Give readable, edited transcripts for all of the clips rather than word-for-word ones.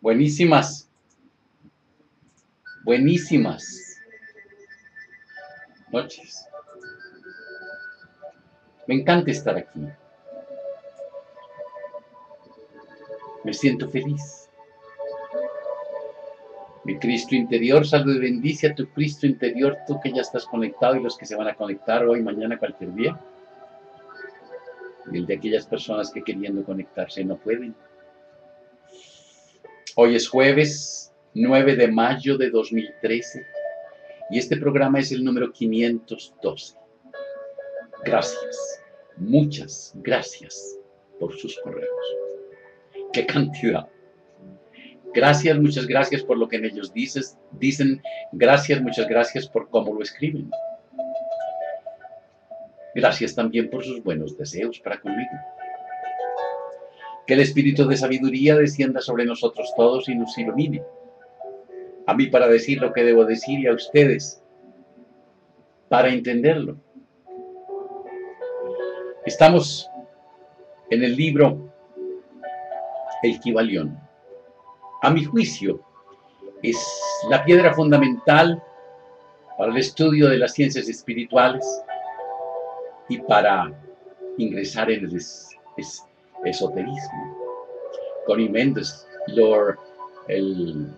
Buenísimas, buenísimas noches. Me encanta estar aquí. Me siento feliz. Mi Cristo interior, salve y bendice a tu Cristo interior, tú que ya estás conectado y los que se van a conectar hoy, mañana, cualquier día. Y el de aquellas personas que queriendo conectarse no pueden. Hoy es jueves 9 de mayo de 2013 y este programa es el número 512. Gracias, muchas gracias por sus correos. ¡Qué cantidad! Gracias, muchas gracias por lo que en ellos dicen. Gracias, muchas gracias por cómo lo escriben. Gracias también por sus buenos deseos para conmigo. Que el espíritu de sabiduría descienda sobre nosotros todos y nos ilumine. A mí para decir lo que debo decir y a ustedes para entenderlo. Estamos en el libro El Kybalión. A mi juicio, es la piedra fundamental para el estudio de las ciencias espirituales y para ingresar en el esoterismo. Connie Méndez, Lord el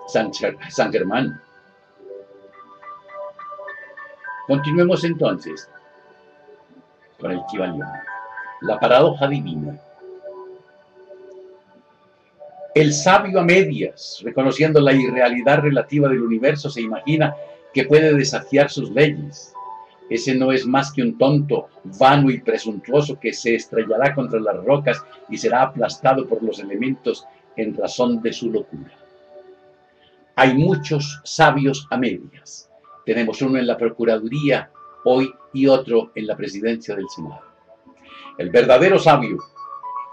San Germán. Continuemos entonces con el Kybalión, la paradoja divina. El sabio a medias, reconociendo la irrealidad relativa del universo, se imagina que puede desafiar sus leyes. Ese no es más que un tonto, vano y presuntuoso que se estrellará contra las rocas y será aplastado por los elementos en razón de su locura. Hay muchos sabios a medias. Tenemos uno en la Procuraduría hoy y otro en la Presidencia del Senado. El verdadero sabio,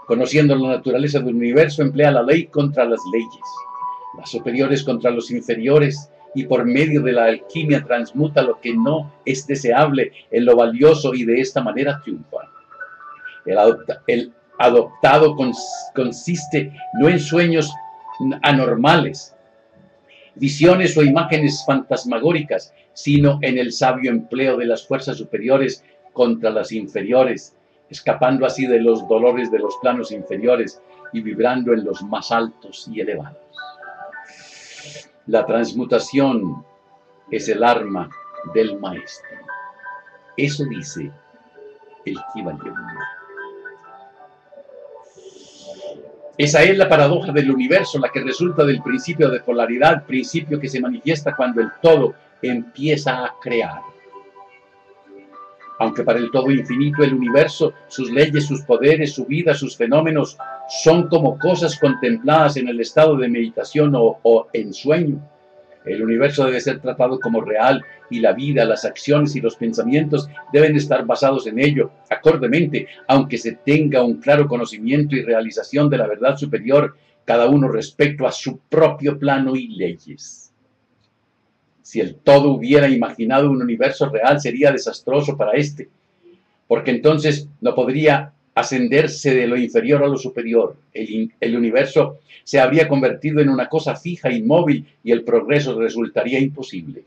conociendo la naturaleza del universo, emplea la ley contra las leyes, las superiores contra los inferiores, y por medio de la alquimia transmuta lo que no es deseable en lo valioso y de esta manera triunfa. El adoptado consiste no en sueños anormales, visiones o imágenes fantasmagóricas, sino en el sabio empleo de las fuerzas superiores contra las inferiores, escapando así de los dolores de los planos inferiores y vibrando en los más altos y elevados. La transmutación es el arma del maestro. Eso dice el Kybalión. Esa es la paradoja del universo, la que resulta del principio de polaridad, principio que se manifiesta cuando el todo empieza a crear. Aunque para el todo infinito el universo, sus leyes, sus poderes, su vida, sus fenómenos, son como cosas contempladas en el estado de meditación o en sueño. El universo debe ser tratado como real y la vida, las acciones y los pensamientos deben estar basados en ello, acordemente, aunque se tenga un claro conocimiento y realización de la verdad superior, cada uno respecto a su propio plano y leyes. Si el todo hubiera imaginado un universo real, sería desastroso para éste, porque entonces no podría ascenderse de lo inferior a lo superior. El universo se habría convertido en una cosa fija, inmóvil, y el progreso resultaría imposible.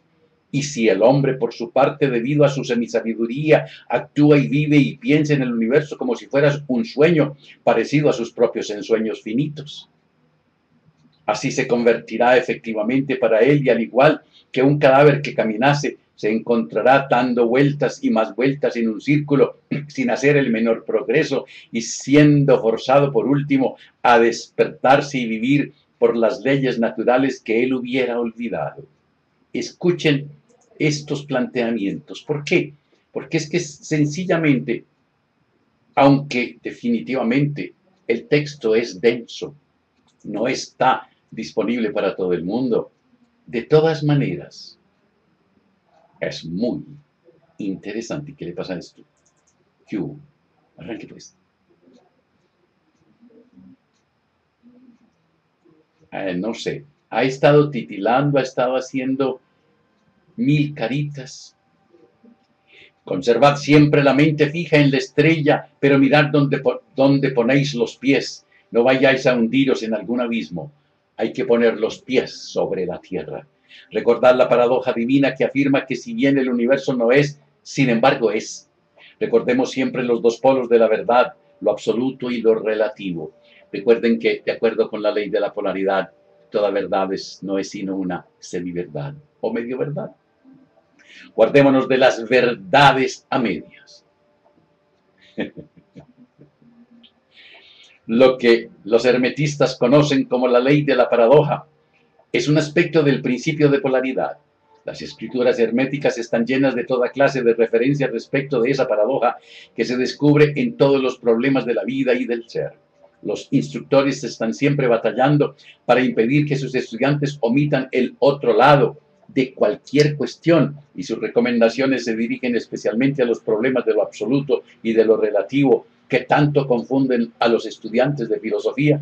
Y si el hombre, por su parte, debido a su semisabiduría, actúa y vive y piensa en el universo como si fuera un sueño, parecido a sus propios ensueños finitos, así se convertirá efectivamente para él, y al igual que un cadáver que caminase, se encontrará dando vueltas y más vueltas en un círculo sin hacer el menor progreso y siendo forzado por último a despertarse y vivir por las leyes naturales que él hubiera olvidado. Escuchen estos planteamientos. ¿Por qué? Porque es que sencillamente, aunque definitivamente el texto es denso, no está disponible para todo el mundo, de todas maneras, es muy interesante. ¿Qué le pasa a esto? Q, arranque pues. No sé, ha estado titilando, ha estado haciendo mil caritas. Conservad siempre la mente fija en la estrella, pero mirad dónde ponéis los pies. No vayáis a hundiros en algún abismo. Hay que poner los pies sobre la tierra. Recordad la paradoja divina que afirma que si bien el universo no es, sin embargo es. Recordemos siempre los dos polos de la verdad, lo absoluto y lo relativo. Recuerden que, de acuerdo con la ley de la polaridad, toda verdad no es sino una semiverdad o medio verdad. Guardémonos de las verdades a medias. Lo que los hermetistas conocen como la ley de la paradoja es un aspecto del principio de polaridad. Las escrituras herméticas están llenas de toda clase de referencias respecto de esa paradoja que se descubre en todos los problemas de la vida y del ser. Los instructores están siempre batallando para impedir que sus estudiantes omitan el otro lado de cualquier cuestión, y sus recomendaciones se dirigen especialmente a los problemas de lo absoluto y de lo relativo que tanto confunden a los estudiantes de filosofía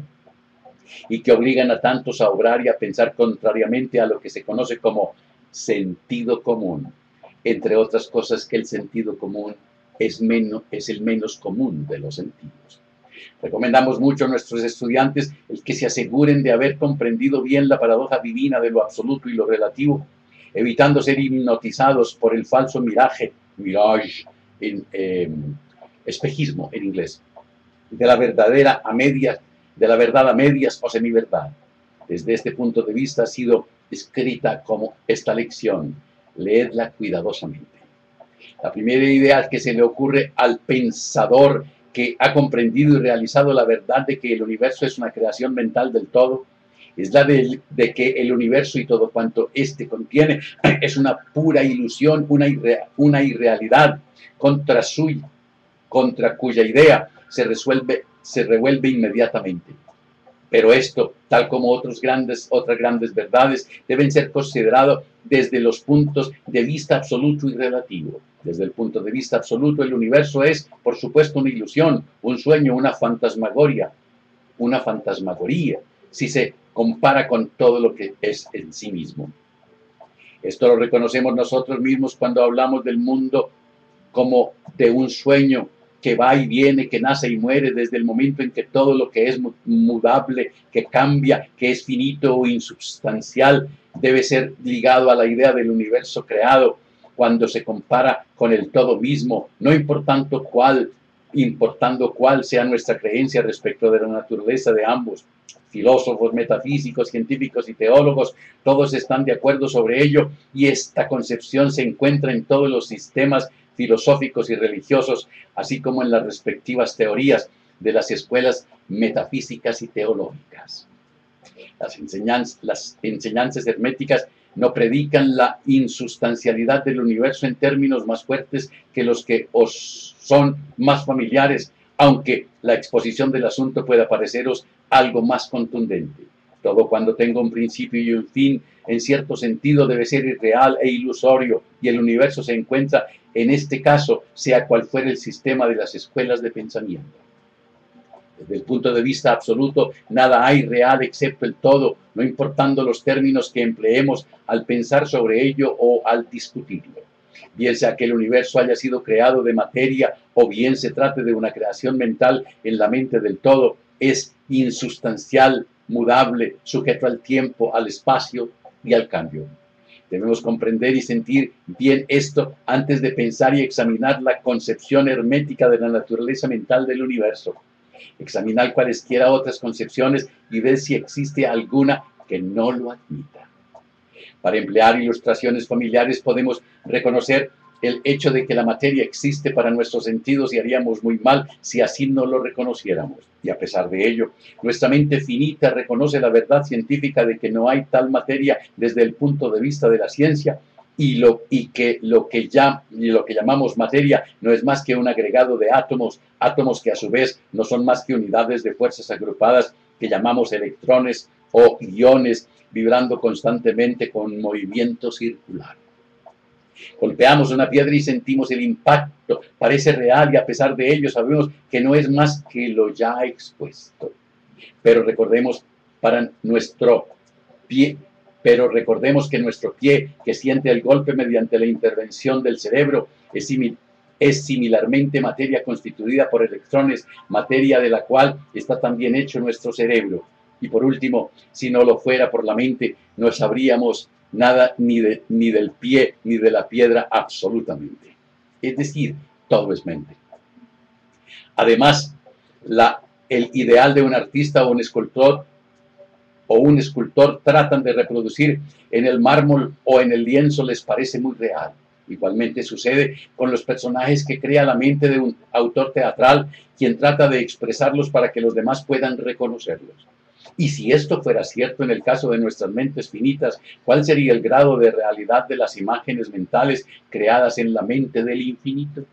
y que obligan a tantos a obrar y a pensar contrariamente a lo que se conoce como sentido común. Entre otras cosas, que el sentido común es el menos común de los sentidos. Recomendamos mucho a nuestros estudiantes el que se aseguren de haber comprendido bien la paradoja divina de lo absoluto y lo relativo, evitando ser hipnotizados por el falso mirage, espejismo en inglés, de la verdad a medias o semiverdad. Desde este punto de vista ha sido escrita como esta lección. Leedla cuidadosamente. La primera idea que se le ocurre al pensador que ha comprendido y realizado la verdad de que el universo es una creación mental del todo, es la de que el universo y todo cuanto éste contiene es una pura ilusión, una irrealidad contra cuya idea se revuelve inmediatamente. Pero esto, tal como otras grandes verdades, deben ser considerados desde los puntos de vista absoluto y relativo. Desde el punto de vista absoluto, el universo es, por supuesto, una ilusión, un sueño, una fantasmagoria, si se compara con todo lo que es en sí mismo. Esto lo reconocemos nosotros mismos cuando hablamos del mundo como de un sueño que va y viene, que nace y muere, desde el momento en que todo lo que es mudable, que cambia, que es finito o insubstancial, debe ser ligado a la idea del universo creado, cuando se compara con el todo mismo, no importando cuál sea nuestra creencia respecto de la naturaleza de ambos. Filósofos, metafísicos, científicos y teólogos, todos están de acuerdo sobre ello, y esta concepción se encuentra en todos los sistemas filosóficos y religiosos, así como en las respectivas teorías de las escuelas metafísicas y teológicas. Las enseñanzas herméticas no predican la insustancialidad del universo en términos más fuertes que los que os son más familiares, aunque la exposición del asunto pueda pareceros algo más contundente. Todo cuando tenga un principio y un fin, en cierto sentido, debe ser irreal e ilusorio, y el universo se encuentra en este caso, sea cual fuera el sistema de las escuelas de pensamiento. Desde el punto de vista absoluto, nada hay real excepto el todo, no importando los términos que empleemos al pensar sobre ello o al discutirlo. Bien sea que el universo haya sido creado de materia o bien se trate de una creación mental en la mente del todo, es insustancial, mudable, sujeto al tiempo, al espacio y al cambio. Debemos comprender y sentir bien esto antes de pensar y examinar la concepción hermética de la naturaleza mental del universo. Examinar cualesquiera otras concepciones y ver si existe alguna que no lo admita. Para emplear ilustraciones familiares podemos reconocer el hecho de que la materia existe para nuestros sentidos y haríamos muy mal si así no lo reconociéramos. Y a pesar de ello, nuestra mente finita reconoce la verdad científica de que no hay tal materia desde el punto de vista de la ciencia y que lo que llamamos materia no es más que un agregado de átomos que a su vez no son más que unidades de fuerzas agrupadas que llamamos electrones o iones, vibrando constantemente con movimiento circular. Golpeamos una piedra y sentimos el impacto, parece real y a pesar de ello sabemos que no es más que lo ya expuesto. Pero recordemos que nuestro pie, que siente el golpe mediante la intervención del cerebro, es es similarmente materia constituida por electrones, materia de la cual está también hecho nuestro cerebro. Y por último, si no lo fuera por la mente, no sabríamos nada ni del pie ni de la piedra absolutamente. Es decir, todo es mente. Además, el ideal de un artista o un escultor tratan de reproducir en el mármol o en el lienzo les parece muy real. Igualmente sucede con los personajes que crea la mente de un autor teatral, quien trata de expresarlos para que los demás puedan reconocerlos. Y si esto fuera cierto en el caso de nuestras mentes finitas, ¿cuál sería el grado de realidad de las imágenes mentales creadas en la mente del infinito?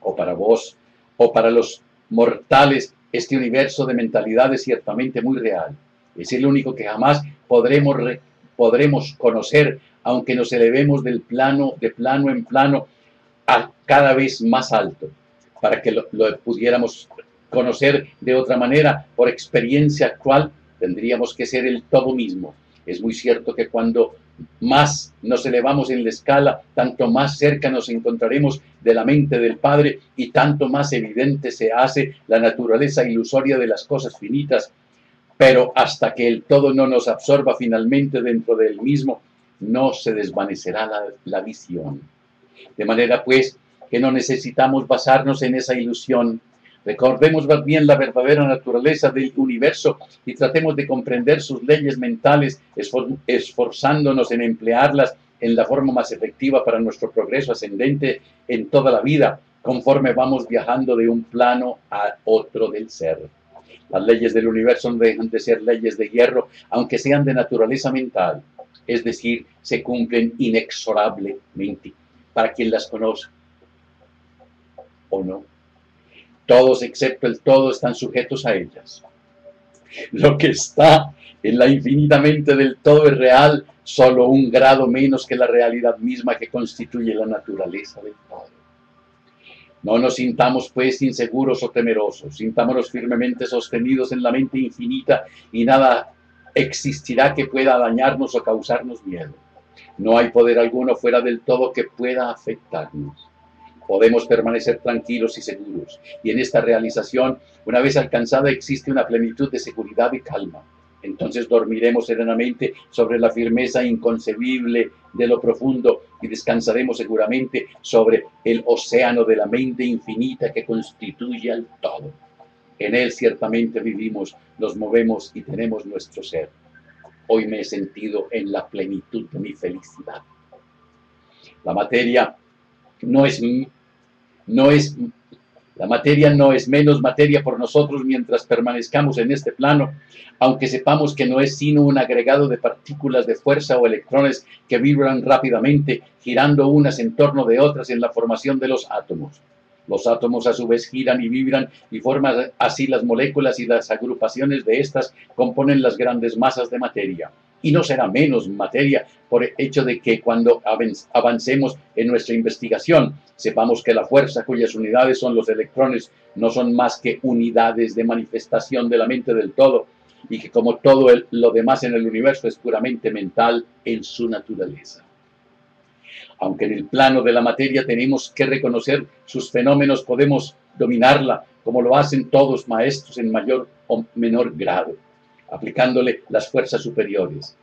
O para vos, o para los mortales, este universo de mentalidad es ciertamente muy real. Es el único que jamás podremos conocer, aunque nos elevemos de plano en plano a cada vez más alto, para que lo pudiéramos conocer de otra manera. Por experiencia actual, tendríamos que ser el todo mismo. Es muy cierto que cuando más nos elevamos en la escala, tanto más cerca nos encontraremos de la mente del Padre y tanto más evidente se hace la naturaleza ilusoria de las cosas finitas. Pero hasta que el todo no nos absorba finalmente dentro del mismo, no se desvanecerá la visión. De manera pues que no necesitamos basarnos en esa ilusión. Recordemos más bien la verdadera naturaleza del universo y tratemos de comprender sus leyes mentales, esforzándonos en emplearlas en la forma más efectiva para nuestro progreso ascendente en toda la vida, conforme vamos viajando de un plano a otro del ser. Las leyes del universo no dejan de ser leyes de hierro, aunque sean de naturaleza mental, es decir, se cumplen inexorablemente para quien las conoce o no. Todos excepto el todo están sujetos a ellas. Lo que está en la infinita mente del todo es real, solo un grado menos que la realidad misma que constituye la naturaleza del todo. No nos sintamos pues inseguros o temerosos, sintámonos firmemente sostenidos en la mente infinita y nada existirá que pueda dañarnos o causarnos miedo. No hay poder alguno fuera del todo que pueda afectarnos. Podemos permanecer tranquilos y seguros, y en esta realización, una vez alcanzada, existe una plenitud de seguridad y calma. Entonces dormiremos serenamente sobre la firmeza inconcebible de lo profundo y descansaremos seguramente sobre el océano de la mente infinita que constituye al todo. En él ciertamente vivimos, nos movemos y tenemos nuestro ser. Hoy me he sentido en la plenitud de mi felicidad. La materia no es menos materia por nosotros mientras permanezcamos en este plano, aunque sepamos que no es sino un agregado de partículas de fuerza o electrones que vibran rápidamente, girando unas en torno de otras en la formación de los átomos. Los átomos a su vez giran y vibran y forman así las moléculas, y las agrupaciones de estas componen las grandes masas de materia. Y no será menos materia por el hecho de que cuando avancemos en nuestra investigación, sepamos que la fuerza cuyas unidades son los electrones no son más que unidades de manifestación de la mente del todo, y que como todo lo demás en el universo es puramente mental en su naturaleza. Aunque en el plano de la materia tenemos que reconocer sus fenómenos, podemos dominarla, como lo hacen todos maestros en mayor o menor grado, aplicándole las fuerzas superiores.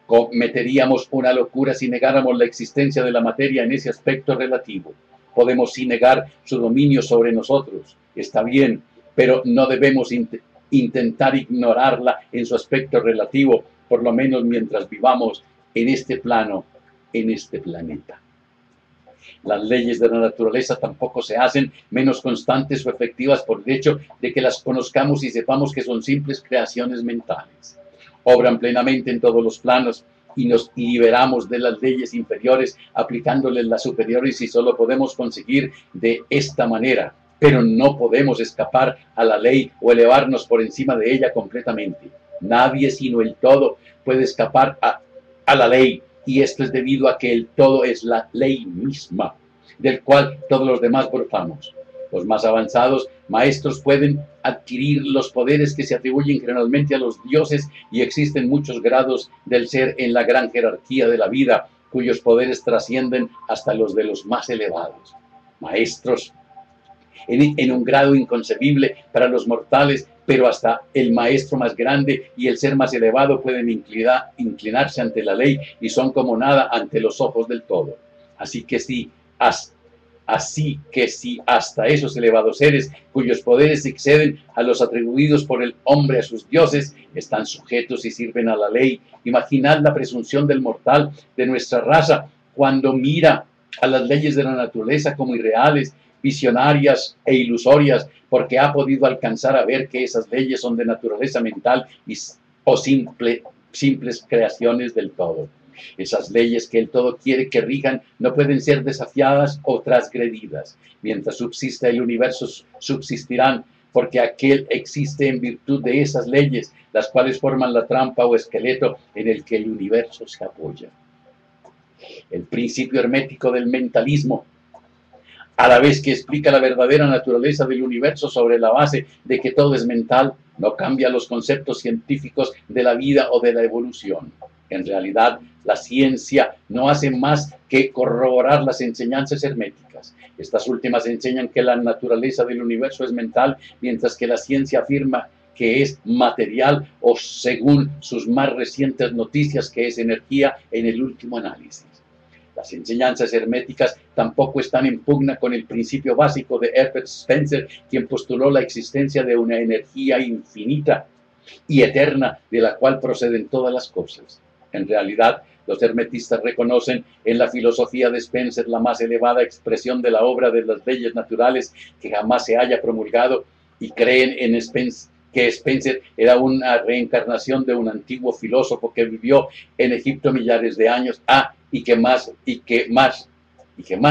Cometeríamos una locura si negáramos la existencia de la materia en ese aspecto relativo. Podemos sí negar su dominio sobre nosotros, está bien, pero no debemos intentar ignorarla en su aspecto relativo, por lo menos mientras vivamos en este plano, en este planeta. Las leyes de la naturaleza tampoco se hacen menos constantes o efectivas por el hecho de que las conozcamos y sepamos que son simples creaciones mentales. Obran plenamente en todos los planos y nos liberamos de las leyes inferiores aplicándoles las superiores, y solo podemos conseguir de esta manera, pero no podemos escapar a la ley o elevarnos por encima de ella completamente. Nadie sino el todo puede escapar a la ley. Y esto es debido a que el todo es la ley misma, del cual todos los demás brotamos. Los más avanzados maestros pueden adquirir los poderes que se atribuyen generalmente a los dioses, y existen muchos grados del ser en la gran jerarquía de la vida, cuyos poderes trascienden hasta los de los más elevados. maestros en un grado inconcebible para los mortales, pero hasta el maestro más grande y el ser más elevado pueden inclinarse ante la ley y son como nada ante los ojos del todo. Así que si hasta esos elevados seres, cuyos poderes exceden a los atribuidos por el hombre a sus dioses, están sujetos y sirven a la ley, imaginad la presunción del mortal de nuestra raza cuando mira a las leyes de la naturaleza como irreales, visionarias e ilusorias, porque ha podido alcanzar a ver que esas leyes son de naturaleza mental o simples creaciones del todo. Esas leyes que el todo quiere que rijan no pueden ser desafiadas o transgredidas. Mientras subsista el universo, subsistirán, porque aquel existe en virtud de esas leyes, las cuales forman la trampa o esqueleto en el que el universo se apoya. El principio hermético del mentalismo, a la vez que explica la verdadera naturaleza del universo sobre la base de que todo es mental, no cambia los conceptos científicos de la vida o de la evolución. En realidad, la ciencia no hace más que corroborar las enseñanzas herméticas. Estas últimas enseñan que la naturaleza del universo es mental, mientras que la ciencia afirma que es material o, según sus más recientes noticias, que es energía en el último análisis. Las enseñanzas herméticas tampoco están en pugna con el principio básico de Herbert Spencer, quien postuló la existencia de una energía infinita y eterna de la cual proceden todas las cosas. En realidad, los hermetistas reconocen en la filosofía de Spencer la más elevada expresión de la obra de las leyes naturales que jamás se haya promulgado y creen en que Spencer era una reencarnación de un antiguo filósofo que vivió en Egipto millares de años, y que más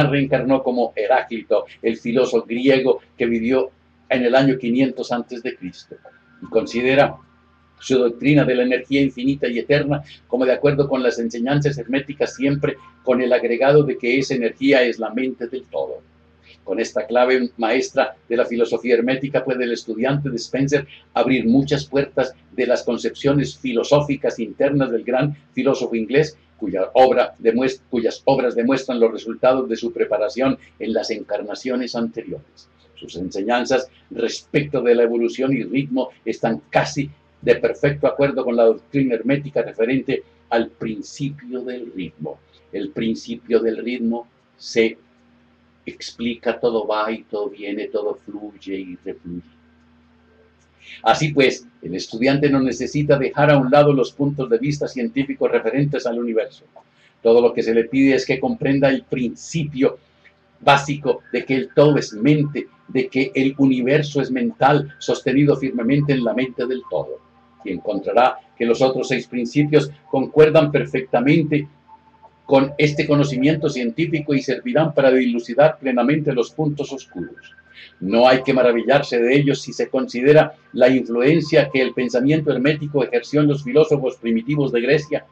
reencarnó como Heráclito, el filósofo griego que vivió en el año 500 a.C. y considera su doctrina de la energía infinita y eterna como de acuerdo con las enseñanzas herméticas, siempre con el agregado de que esa energía es la mente del todo. Con esta clave maestra de la filosofía hermética puede el estudiante de Spencer abrir muchas puertas de las concepciones filosóficas internas del gran filósofo inglés, cuyas obras demuestran los resultados de su preparación en las encarnaciones anteriores. Sus enseñanzas respecto de la evolución y ritmo están casi de perfecto acuerdo con la doctrina hermética referente al principio del ritmo. El principio del ritmo se explica, todo va y todo viene, todo fluye y refluye. Así pues, el estudiante no necesita dejar a un lado los puntos de vista científicos referentes al universo. Todo lo que se le pide es que comprenda el principio básico de que el todo es mente, de que el universo es mental, sostenido firmemente en la mente del todo. Y encontrará que los otros 6 principios concuerdan perfectamente con este conocimiento científico y servirán para dilucidar plenamente los puntos oscuros. No hay que maravillarse de ellos si se considera la influencia que el pensamiento hermético ejerció en los filósofos primitivos de Grecia,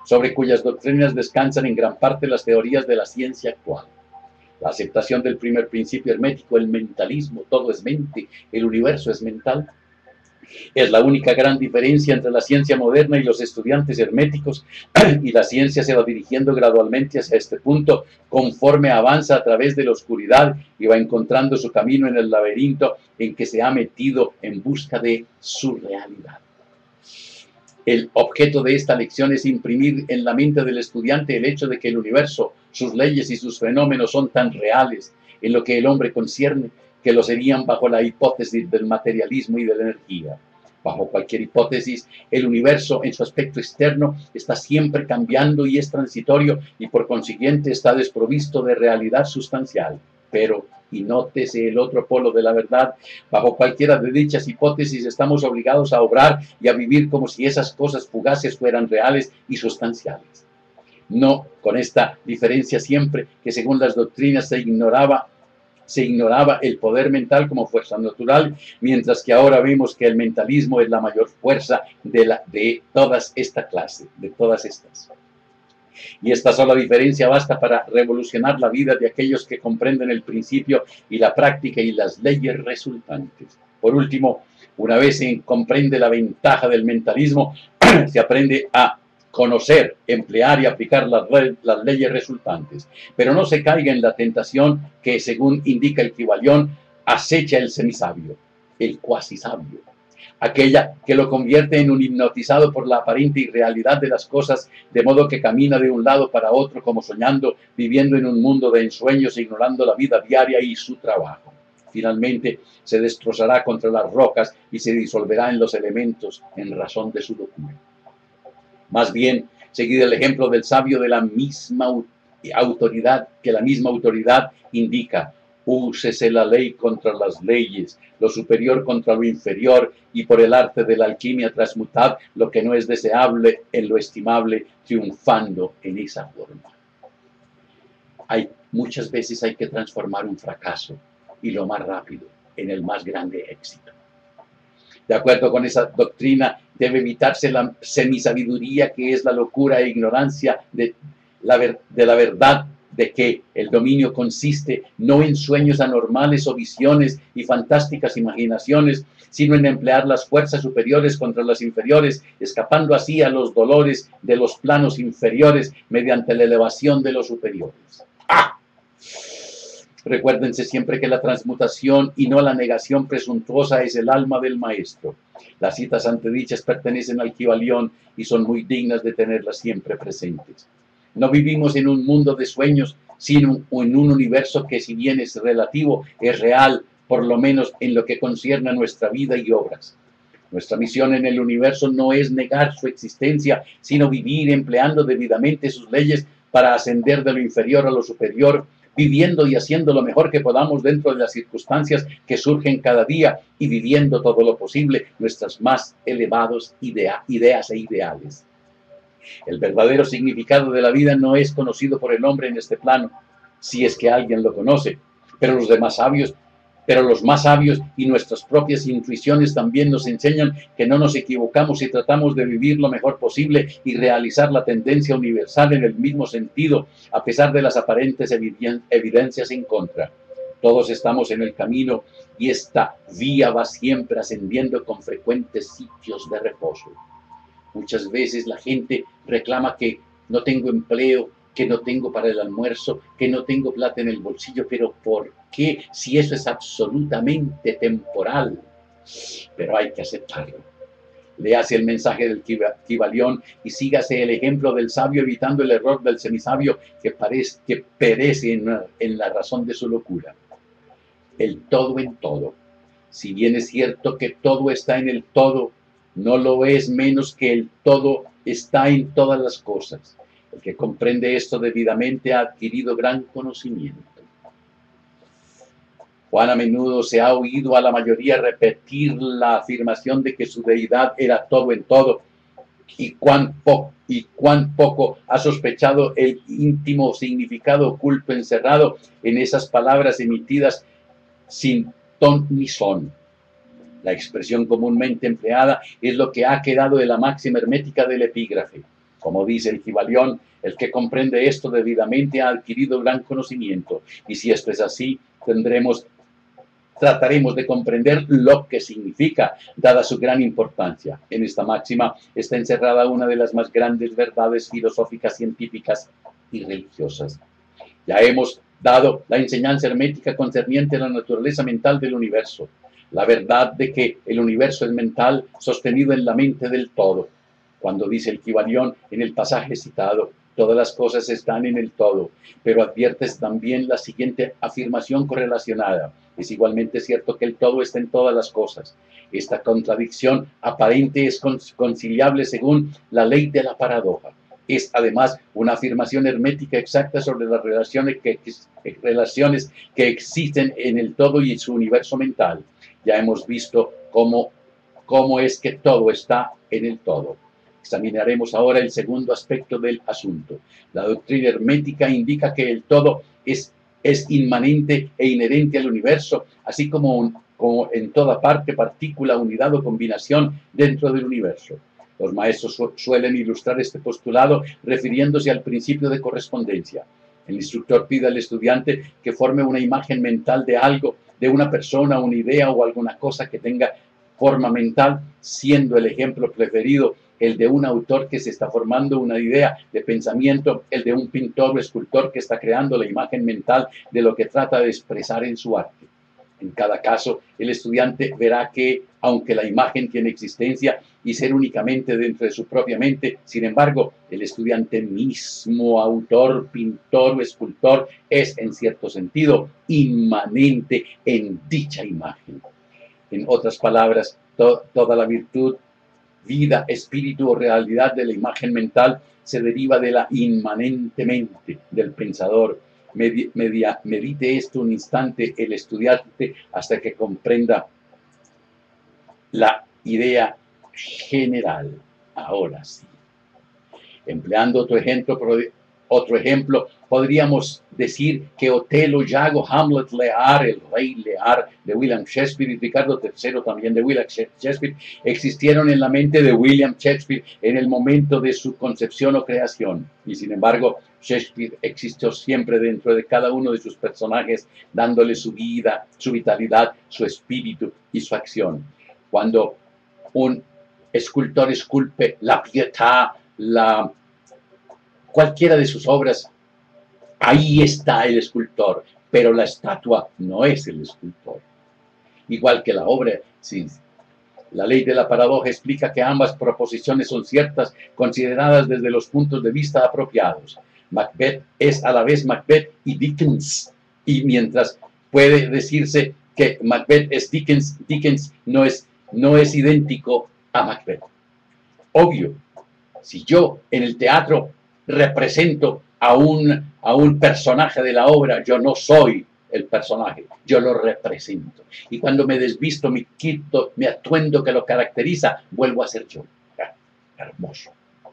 sobre cuyas doctrinas descansan en gran parte las teorías de la ciencia actual. La aceptación del primer principio hermético, el mentalismo, todo es mente, el universo es mental, es la única gran diferencia entre la ciencia moderna y los estudiantes herméticos, y la ciencia se va dirigiendo gradualmente hacia este punto conforme avanza a través de la oscuridad y va encontrando su camino en el laberinto en que se ha metido en busca de su realidad. El objeto de esta lección es imprimir en la mente del estudiante el hecho de que el universo, sus leyes y sus fenómenos son tan reales en lo que el hombre concierne, que lo serían bajo la hipótesis del materialismo y de la energía. Bajo cualquier hipótesis, el universo en su aspecto externo está siempre cambiando y es transitorio y por consiguiente está desprovisto de realidad sustancial. Pero, y nótese el otro polo de la verdad, bajo cualquiera de dichas hipótesis estamos obligados a obrar y a vivir como si esas cosas fugaces fueran reales y sustanciales. No con esta diferencia siempre que según las doctrinas se ignoraba el poder mental como fuerza natural, mientras que ahora vemos que el mentalismo es la mayor fuerza de todas esta clase, de todas estas. Y esta sola diferencia basta para revolucionar la vida de aquellos que comprenden el principio y la práctica y las leyes resultantes. Por último, una vez se comprende la ventaja del mentalismo, se aprende a conocer, emplear y aplicar las leyes resultantes. Pero no se caiga en la tentación que, según indica el Kybalión, acecha el semisabio, el cuasi sabio, aquella que lo convierte en un hipnotizado por la aparente irrealidad de las cosas, de modo que camina de un lado para otro como soñando, viviendo en un mundo de ensueños, ignorando la vida diaria y su trabajo. Finalmente se destrozará contra las rocas y se disolverá en los elementos en razón de su locura. Más bien, seguid el ejemplo del sabio de la misma autoridad, que la misma autoridad indica. Úsese la ley contra las leyes, lo superior contra lo inferior, y por el arte de la alquimia transmutad lo que no es deseable en lo estimable, triunfando en esa forma. Muchas veces hay que transformar un fracaso, y lo más rápido, en el más grande éxito. De acuerdo con esa doctrina, debe evitarse la semisabiduría, que es la locura e ignorancia de la verdad de que el dominio consiste no en sueños anormales o visiones y fantásticas imaginaciones, sino en emplear las fuerzas superiores contra las inferiores, escapando así a los dolores de los planos inferiores mediante la elevación de los superiores. ¡Ah! Recuérdense siempre que la transmutación y no la negación presuntuosa es el alma del maestro. Las citas antedichas pertenecen al Kybalión y son muy dignas de tenerlas siempre presentes. No vivimos en un mundo de sueños, sino en un universo que, si bien es relativo, es real, por lo menos en lo que concierne a nuestra vida y obras. Nuestra misión en el universo no es negar su existencia, sino vivir empleando debidamente sus leyes para ascender de lo inferior a lo superior, viviendo y haciendo lo mejor que podamos dentro de las circunstancias que surgen cada día y viviendo todo lo posible nuestras más elevadas ideas e ideales. El verdadero significado de la vida no es conocido por el hombre en este plano, si es que alguien lo conoce, pero los más sabios y nuestras propias intuiciones también nos enseñan que no nos equivocamos si tratamos de vivir lo mejor posible y realizar la tendencia universal en el mismo sentido, a pesar de las aparentes evidencias en contra. Todos estamos en el camino y esta vía va siempre ascendiendo con frecuentes sitios de reposo. Muchas veces la gente reclama que no tengo empleo, que no tengo para el almuerzo, que no tengo plata en el bolsillo, pero ¿por qué? Si eso es absolutamente temporal. Pero hay que aceptarlo. Léase el mensaje del Kybalión y sígase el ejemplo del sabio, evitando el error del semisabio que perece en la razón de su locura. El todo en todo. Si bien es cierto que todo está en el todo, no lo es menos que el todo está en todas las cosas. El que comprende esto debidamente ha adquirido gran conocimiento. Cuán a menudo se ha oído a la mayoría repetir la afirmación de que su deidad era todo en todo, y cuán poco ha sospechado el íntimo significado oculto encerrado en esas palabras emitidas sin ton ni son. La expresión comúnmente empleada es lo que ha quedado de la máxima hermética del epígrafe. Como dice el Kybalión, el que comprende esto debidamente ha adquirido gran conocimiento, y si esto es así, trataremos de comprender lo que significa, dada su gran importancia. En esta máxima está encerrada una de las más grandes verdades filosóficas, científicas y religiosas. Ya hemos dado la enseñanza hermética concerniente a la naturaleza mental del universo, la verdad de que el universo es mental, sostenido en la mente del todo. Cuando dice el Kybalión en el pasaje citado, todas las cosas están en el todo, pero adviertes también la siguiente afirmación correlacionada. Es igualmente cierto que el todo está en todas las cosas. Esta contradicción aparente es conciliable según la ley de la paradoja. Es además una afirmación hermética exacta sobre las relaciones que existen en el todo y en su universo mental. Ya hemos visto cómo es que todo está en el todo. Examinaremos ahora el segundo aspecto del asunto. La doctrina hermética indica que el todo es inmanente e inherente al universo, así como en toda parte, partícula, unidad o combinación dentro del universo. Los maestros suelen ilustrar este postulado refiriéndose al principio de correspondencia. El instructor pide al estudiante que forme una imagen mental de algo, de una persona, una idea o alguna cosa que tenga forma mental, siendo el ejemplo preferido el de un autor que se está formando una idea de pensamiento, el de un pintor o escultor que está creando la imagen mental de lo que trata de expresar en su arte. En cada caso, el estudiante verá que, aunque la imagen tiene existencia y ser únicamente dentro de su propia mente, sin embargo, el estudiante mismo, autor, pintor o escultor, es en cierto sentido inmanente en dicha imagen. En otras palabras, toda la virtud, vida, espíritu o realidad de la imagen mental se deriva de la inmanente mente del pensador. Medite esto un instante el estudiante hasta que comprenda la idea general. Ahora sí. Empleando otro ejemplo, podríamos decir que Otelo, Iago, Hamlet, Lear, el rey Lear de William Shakespeare y Ricardo III también de William Shakespeare existieron en la mente de William Shakespeare en el momento de su concepción o creación. Y sin embargo, Shakespeare existió siempre dentro de cada uno de sus personajes, dándole su vida, su vitalidad, su espíritu y su acción. Cuando un escultor esculpe la Pietà, cualquiera de sus obras, ahí está el escultor, pero la estatua no es el escultor. Igual que la obra, sí. La ley de la paradoja explica que ambas proposiciones son ciertas, consideradas desde los puntos de vista apropiados. Macbeth es a la vez Macbeth y Dickens, y mientras puede decirse que Macbeth es Dickens, Dickens no es idéntico a Macbeth. Obvio, si yo en el teatro represento a un personaje de la obra, yo no soy el personaje, yo lo represento. Y cuando me desvisto, me quito, me atuendo que lo caracteriza, vuelvo a ser yo. Hermoso,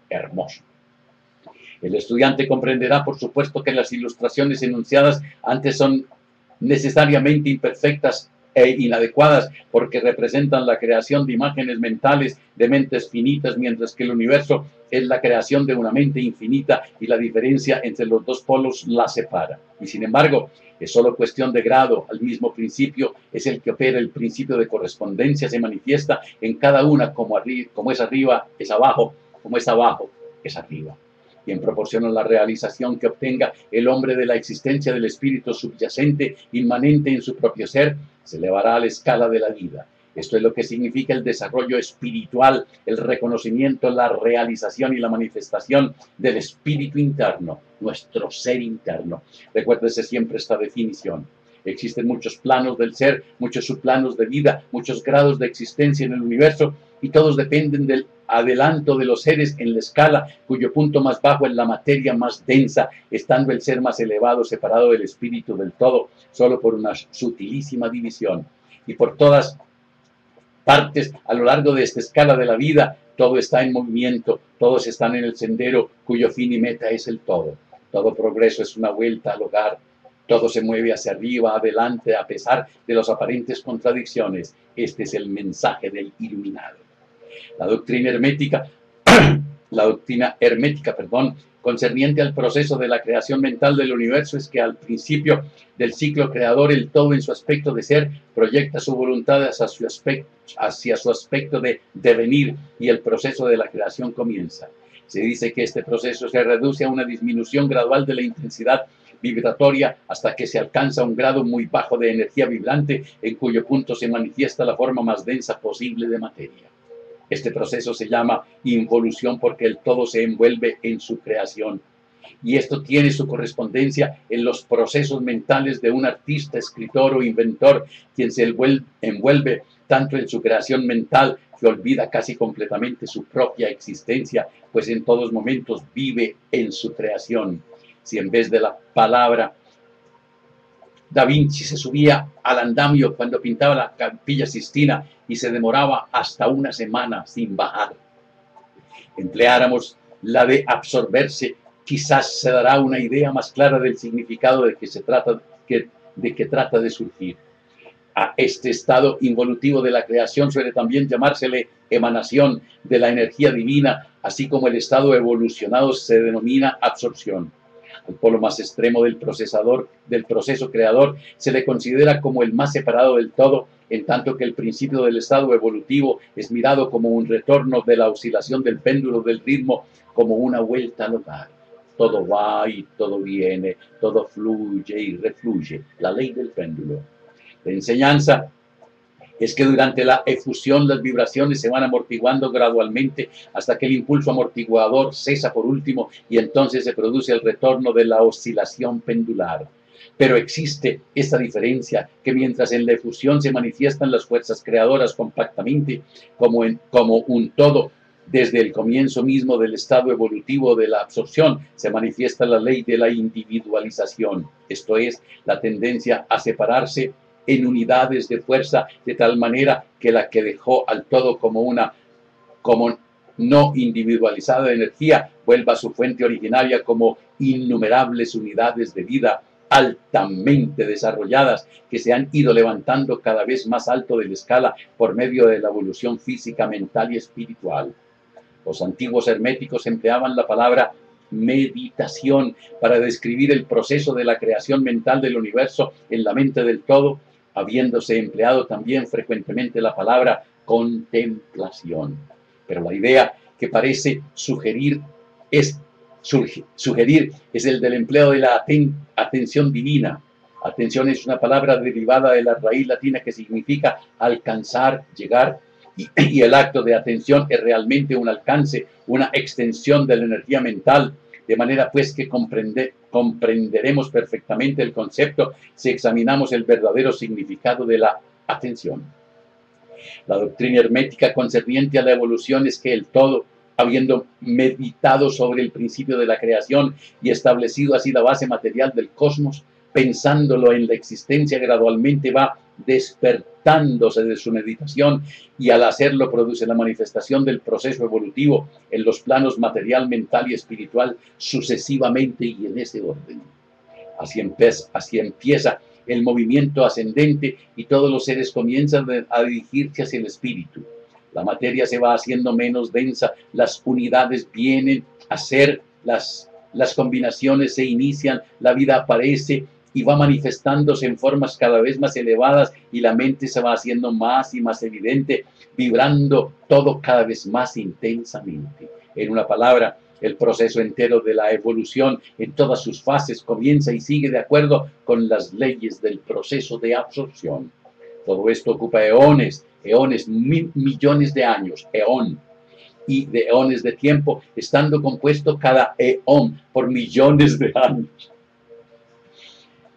hermoso. El estudiante comprenderá, por supuesto, que las ilustraciones enunciadas antes son necesariamente imperfectas e inadecuadas porque representan la creación de imágenes mentales de mentes finitas, mientras que el universo es la creación de una mente infinita y la diferencia entre los dos polos la separa. Y sin embargo, es solo cuestión de grado. Al mismo principio es el que opera. El principio de correspondencia se manifiesta en cada una, como es arriba, es abajo, como es abajo, es arriba. Y en proporción a la realización que obtenga el hombre de la existencia del espíritu subyacente, inmanente en su propio ser, se elevará a la escala de la vida. Esto es lo que significa el desarrollo espiritual, el reconocimiento, la realización y la manifestación del espíritu interno, nuestro ser interno. Recuérdese siempre esta definición. Existen muchos planos del ser, muchos subplanos de vida, muchos grados de existencia en el universo, y todos dependen del adelanto de los seres en la escala, cuyo punto más bajo es la materia más densa, estando el ser más elevado separado del espíritu del todo, solo por una sutilísima división. Y por todas partes, a lo largo de esta escala de la vida, todo está en movimiento, todos están en el sendero, cuyo fin y meta es el todo. Todo progreso es una vuelta al hogar. Todo se mueve hacia arriba, adelante, a pesar de las aparentes contradicciones. Este es el mensaje del iluminado. La doctrina hermética, concerniente al proceso de la creación mental del universo es que al principio del ciclo creador, el todo en su aspecto de ser proyecta su voluntad hacia su aspecto de devenir y el proceso de la creación comienza. Se dice que este proceso se reduce a una disminución gradual de la intensidad vibratoria hasta que se alcanza un grado muy bajo de energía vibrante, en cuyo punto se manifiesta la forma más densa posible de materia. Este proceso se llama involución porque el todo se envuelve en su creación. Y esto tiene su correspondencia en los procesos mentales de un artista, escritor o inventor, quien se envuelve tanto en su creación mental que olvida casi completamente su propia existencia, pues en todos momentos vive en su creación. Si en vez de la palabra Da Vinci se subía al andamio cuando pintaba la Capilla Sistina y se demoraba hasta una semana sin bajar, empleáramos la de absorberse, quizás se dará una idea más clara del significado de que trata de surgir. A este estado involutivo de la creación suele también llamársele emanación de la energía divina, así como el estado evolucionado se denomina absorción. Al polo más extremo del proceso creador, se le considera como el más separado del todo, en tanto que el principio del estado evolutivo es mirado como un retorno de la oscilación del péndulo del ritmo, como una vuelta al hogar. Todo va y todo viene, todo fluye y refluye, la ley del péndulo. La enseñanza es que durante la efusión las vibraciones se van amortiguando gradualmente hasta que el impulso amortiguador cesa por último y entonces se produce el retorno de la oscilación pendular. Pero existe esta diferencia, que mientras en la efusión se manifiestan las fuerzas creadoras compactamente como un todo, desde el comienzo mismo del estado evolutivo de la absorción se manifiesta la ley de la individualización, esto es, la tendencia a separarse en unidades de fuerza, de tal manera que la que dejó al todo como no individualizada de energía vuelva a su fuente originaria como innumerables unidades de vida altamente desarrolladas que se han ido levantando cada vez más alto de la escala por medio de la evolución física, mental y espiritual. Los antiguos herméticos empleaban la palabra meditación para describir el proceso de la creación mental del universo en la mente del todo, habiéndose empleado también frecuentemente la palabra contemplación. Pero la idea que parece sugerir es el del empleo de la atención divina. Atención es una palabra derivada de la raíz latina que significa alcanzar, llegar, y el acto de atención es realmente un alcance, una extensión de la energía mental, de manera pues que comprenderemos perfectamente el concepto si examinamos el verdadero significado de la atención. La doctrina hermética concerniente a la evolución es que el todo, habiendo meditado sobre el principio de la creación y establecido así la base material del cosmos, pensándolo en la existencia, gradualmente va despertándose de su meditación y al hacerlo produce la manifestación del proceso evolutivo en los planos material, mental y espiritual sucesivamente y en ese orden. Así empieza el movimiento ascendente y todos los seres comienzan a dirigirse hacia el espíritu. La materia se va haciendo menos densa, las unidades vienen a ser, las combinaciones se inician, la vida aparece y va manifestándose en formas cada vez más elevadas y la mente se va haciendo más y más evidente, vibrando todo cada vez más intensamente. En una palabra, el proceso entero de la evolución en todas sus fases comienza y sigue de acuerdo con las leyes del proceso de absorción. Todo esto ocupa eones, millones de años, eón, y de eones de tiempo, estando compuesto cada eón por millones de años.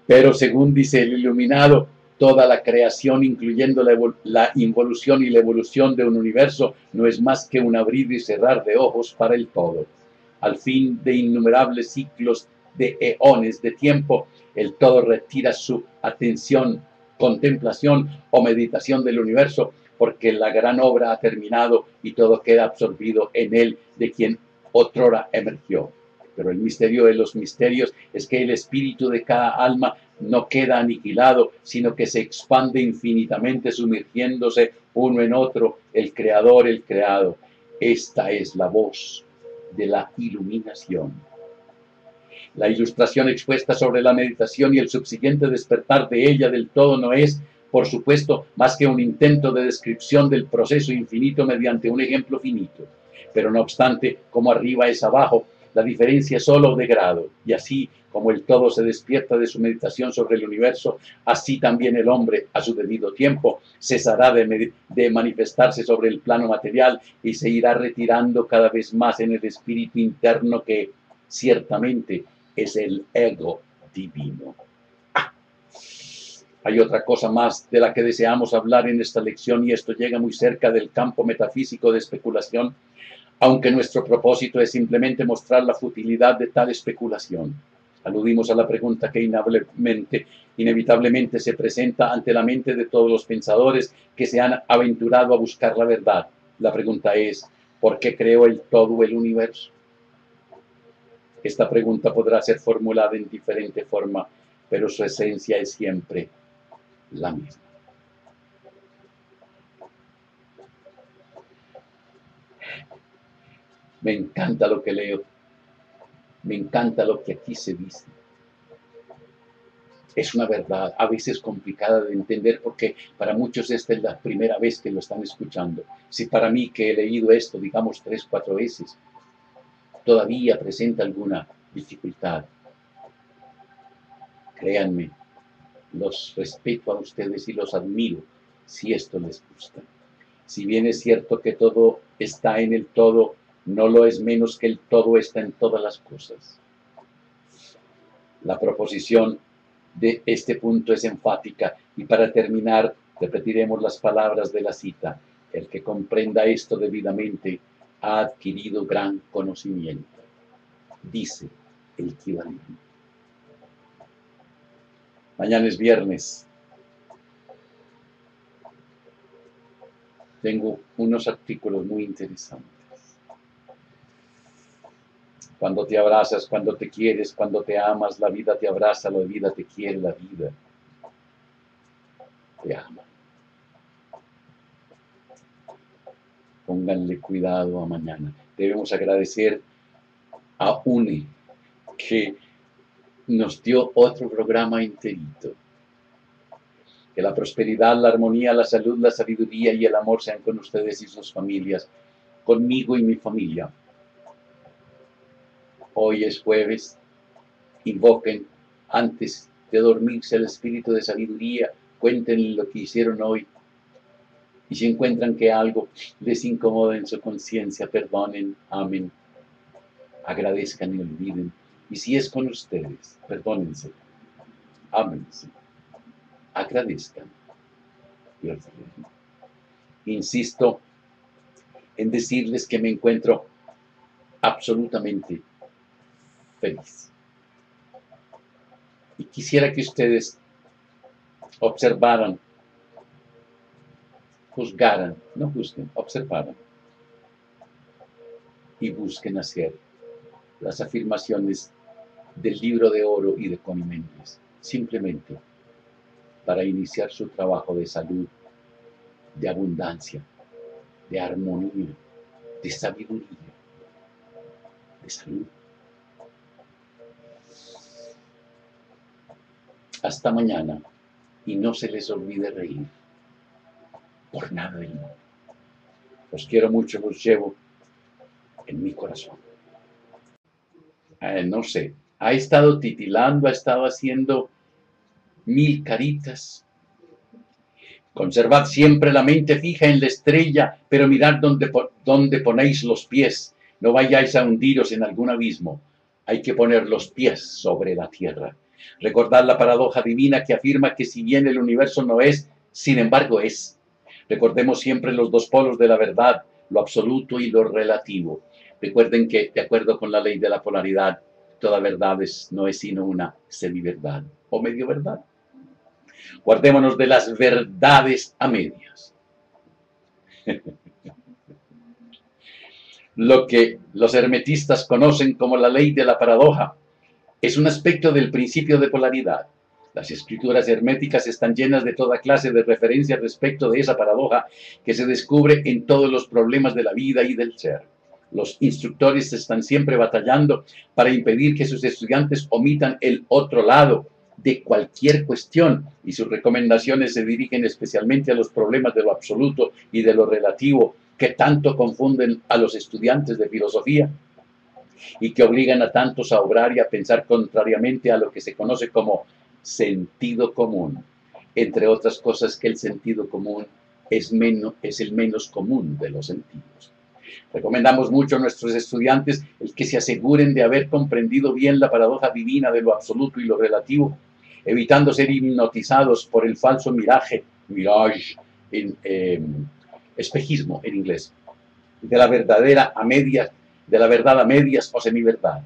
Pero según dice el iluminado, toda la creación, incluyendo la involución y la evolución de un universo, no es más que un abrir y cerrar de ojos para el todo. Al fin de innumerables ciclos de eones de tiempo, el todo retira su atención, contemplación o meditación del universo, porque la gran obra ha terminado y todo queda absorbido en él de quien otrora emergió. Pero el misterio de los misterios es que el espíritu de cada alma no queda aniquilado, sino que se expande infinitamente, sumergiéndose uno en otro, el creador, el creado. Esta es la voz de la iluminación. La ilustración expuesta sobre la meditación y el subsiguiente despertar de ella del todo no es, por supuesto, más que un intento de descripción del proceso infinito mediante un ejemplo finito. Pero no obstante, como arriba es abajo, la diferencia es solo de grado, y así como el todo se despierta de su meditación sobre el universo, así también el hombre, a su debido tiempo, cesará de manifestarse sobre el plano material y se irá retirando cada vez más en el espíritu interno que, ciertamente, es el ego divino. Hay otra cosa más de la que deseamos hablar en esta lección y esto llega muy cerca del campo metafísico de especulación, aunque nuestro propósito es simplemente mostrar la futilidad de tal especulación. Aludimos a la pregunta que inevitablemente se presenta ante la mente de todos los pensadores que se han aventurado a buscar la verdad. La pregunta es, ¿por qué creó el todo el universo? Esta pregunta podrá ser formulada en diferente forma, pero su esencia es siempre la misma. Me encanta lo que leo. Me encanta lo que aquí se dice. Es una verdad, a veces complicada de entender porque para muchos esta es la primera vez que lo están escuchando. Si para mí que he leído esto, digamos 3, 4 veces, todavía presenta alguna dificultad, créanme, los respeto a ustedes y los admiro si esto les gusta. Si bien es cierto que todo está en el todo, no lo es menos que el todo está en todas las cosas. La proposición de este punto es enfática y para terminar repetiremos las palabras de la cita. El que comprenda esto debidamente ha adquirido gran conocimiento, dice el equivalente. Mañana es viernes. Tengo unos artículos muy interesantes. Cuando te abrazas, cuando te quieres, cuando te amas, la vida te abraza, la vida te quiere, la vida te ama. Pónganle cuidado a mañana. Debemos agradecer a UNE que nos dio otro programa enterito. Que la prosperidad, la armonía, la salud, la sabiduría y el amor sean con ustedes y sus familias, conmigo y mi familia. Hoy es jueves, invoquen antes de dormirse el espíritu de sabiduría, cuéntenle lo que hicieron hoy y si encuentran que algo les incomoda en su conciencia, perdonen, amen, agradezcan y olviden. Y si es con ustedes, perdónense, ámense, agradezcan y olviden. Insisto en decirles que me encuentro absolutamente feliz. Y quisiera que ustedes observaran, juzgaran, no juzguen, observaran y busquen hacer las afirmaciones del libro de oro y de Connie Méndez, simplemente para iniciar su trabajo de salud, de abundancia, de armonía, de sabiduría, de salud. Hasta mañana y no se les olvide reír por nada del mundo. Los quiero mucho, los llevo en mi corazón. No sé, ha estado titilando, ha estado haciendo 1000 caritas. Conservad siempre la mente fija en la estrella, pero mirad dónde ponéis los pies. No vayáis a hundiros en algún abismo. Hay que poner los pies sobre la tierra. Recordad la paradoja divina que afirma que si bien el universo no es, sin embargo es. Recordemos siempre los dos polos de la verdad, lo absoluto y lo relativo. Recuerden que, de acuerdo con la ley de la polaridad, toda verdad no es sino una semiverdad o medio verdad. Guardémonos de las verdades a medias. Lo que los hermetistas conocen como la ley de la paradoja es un aspecto del principio de polaridad. Las escrituras herméticas están llenas de toda clase de referencias respecto de esa paradoja que se descubre en todos los problemas de la vida y del ser. Los instructores están siempre batallando para impedir que sus estudiantes omitan el otro lado de cualquier cuestión y sus recomendaciones se dirigen especialmente a los problemas de lo absoluto y de lo relativo que tanto confunden a los estudiantes de filosofía y que obligan a tantos a obrar y a pensar contrariamente a lo que se conoce como sentido común. Entre otras cosas que el sentido común es el menos común de los sentidos. Recomendamos mucho a nuestros estudiantes el que se aseguren de haber comprendido bien la paradoja divina de lo absoluto y lo relativo, evitando ser hipnotizados por el falso mirage, espejismo en inglés, de la verdad a medias o semiverdad.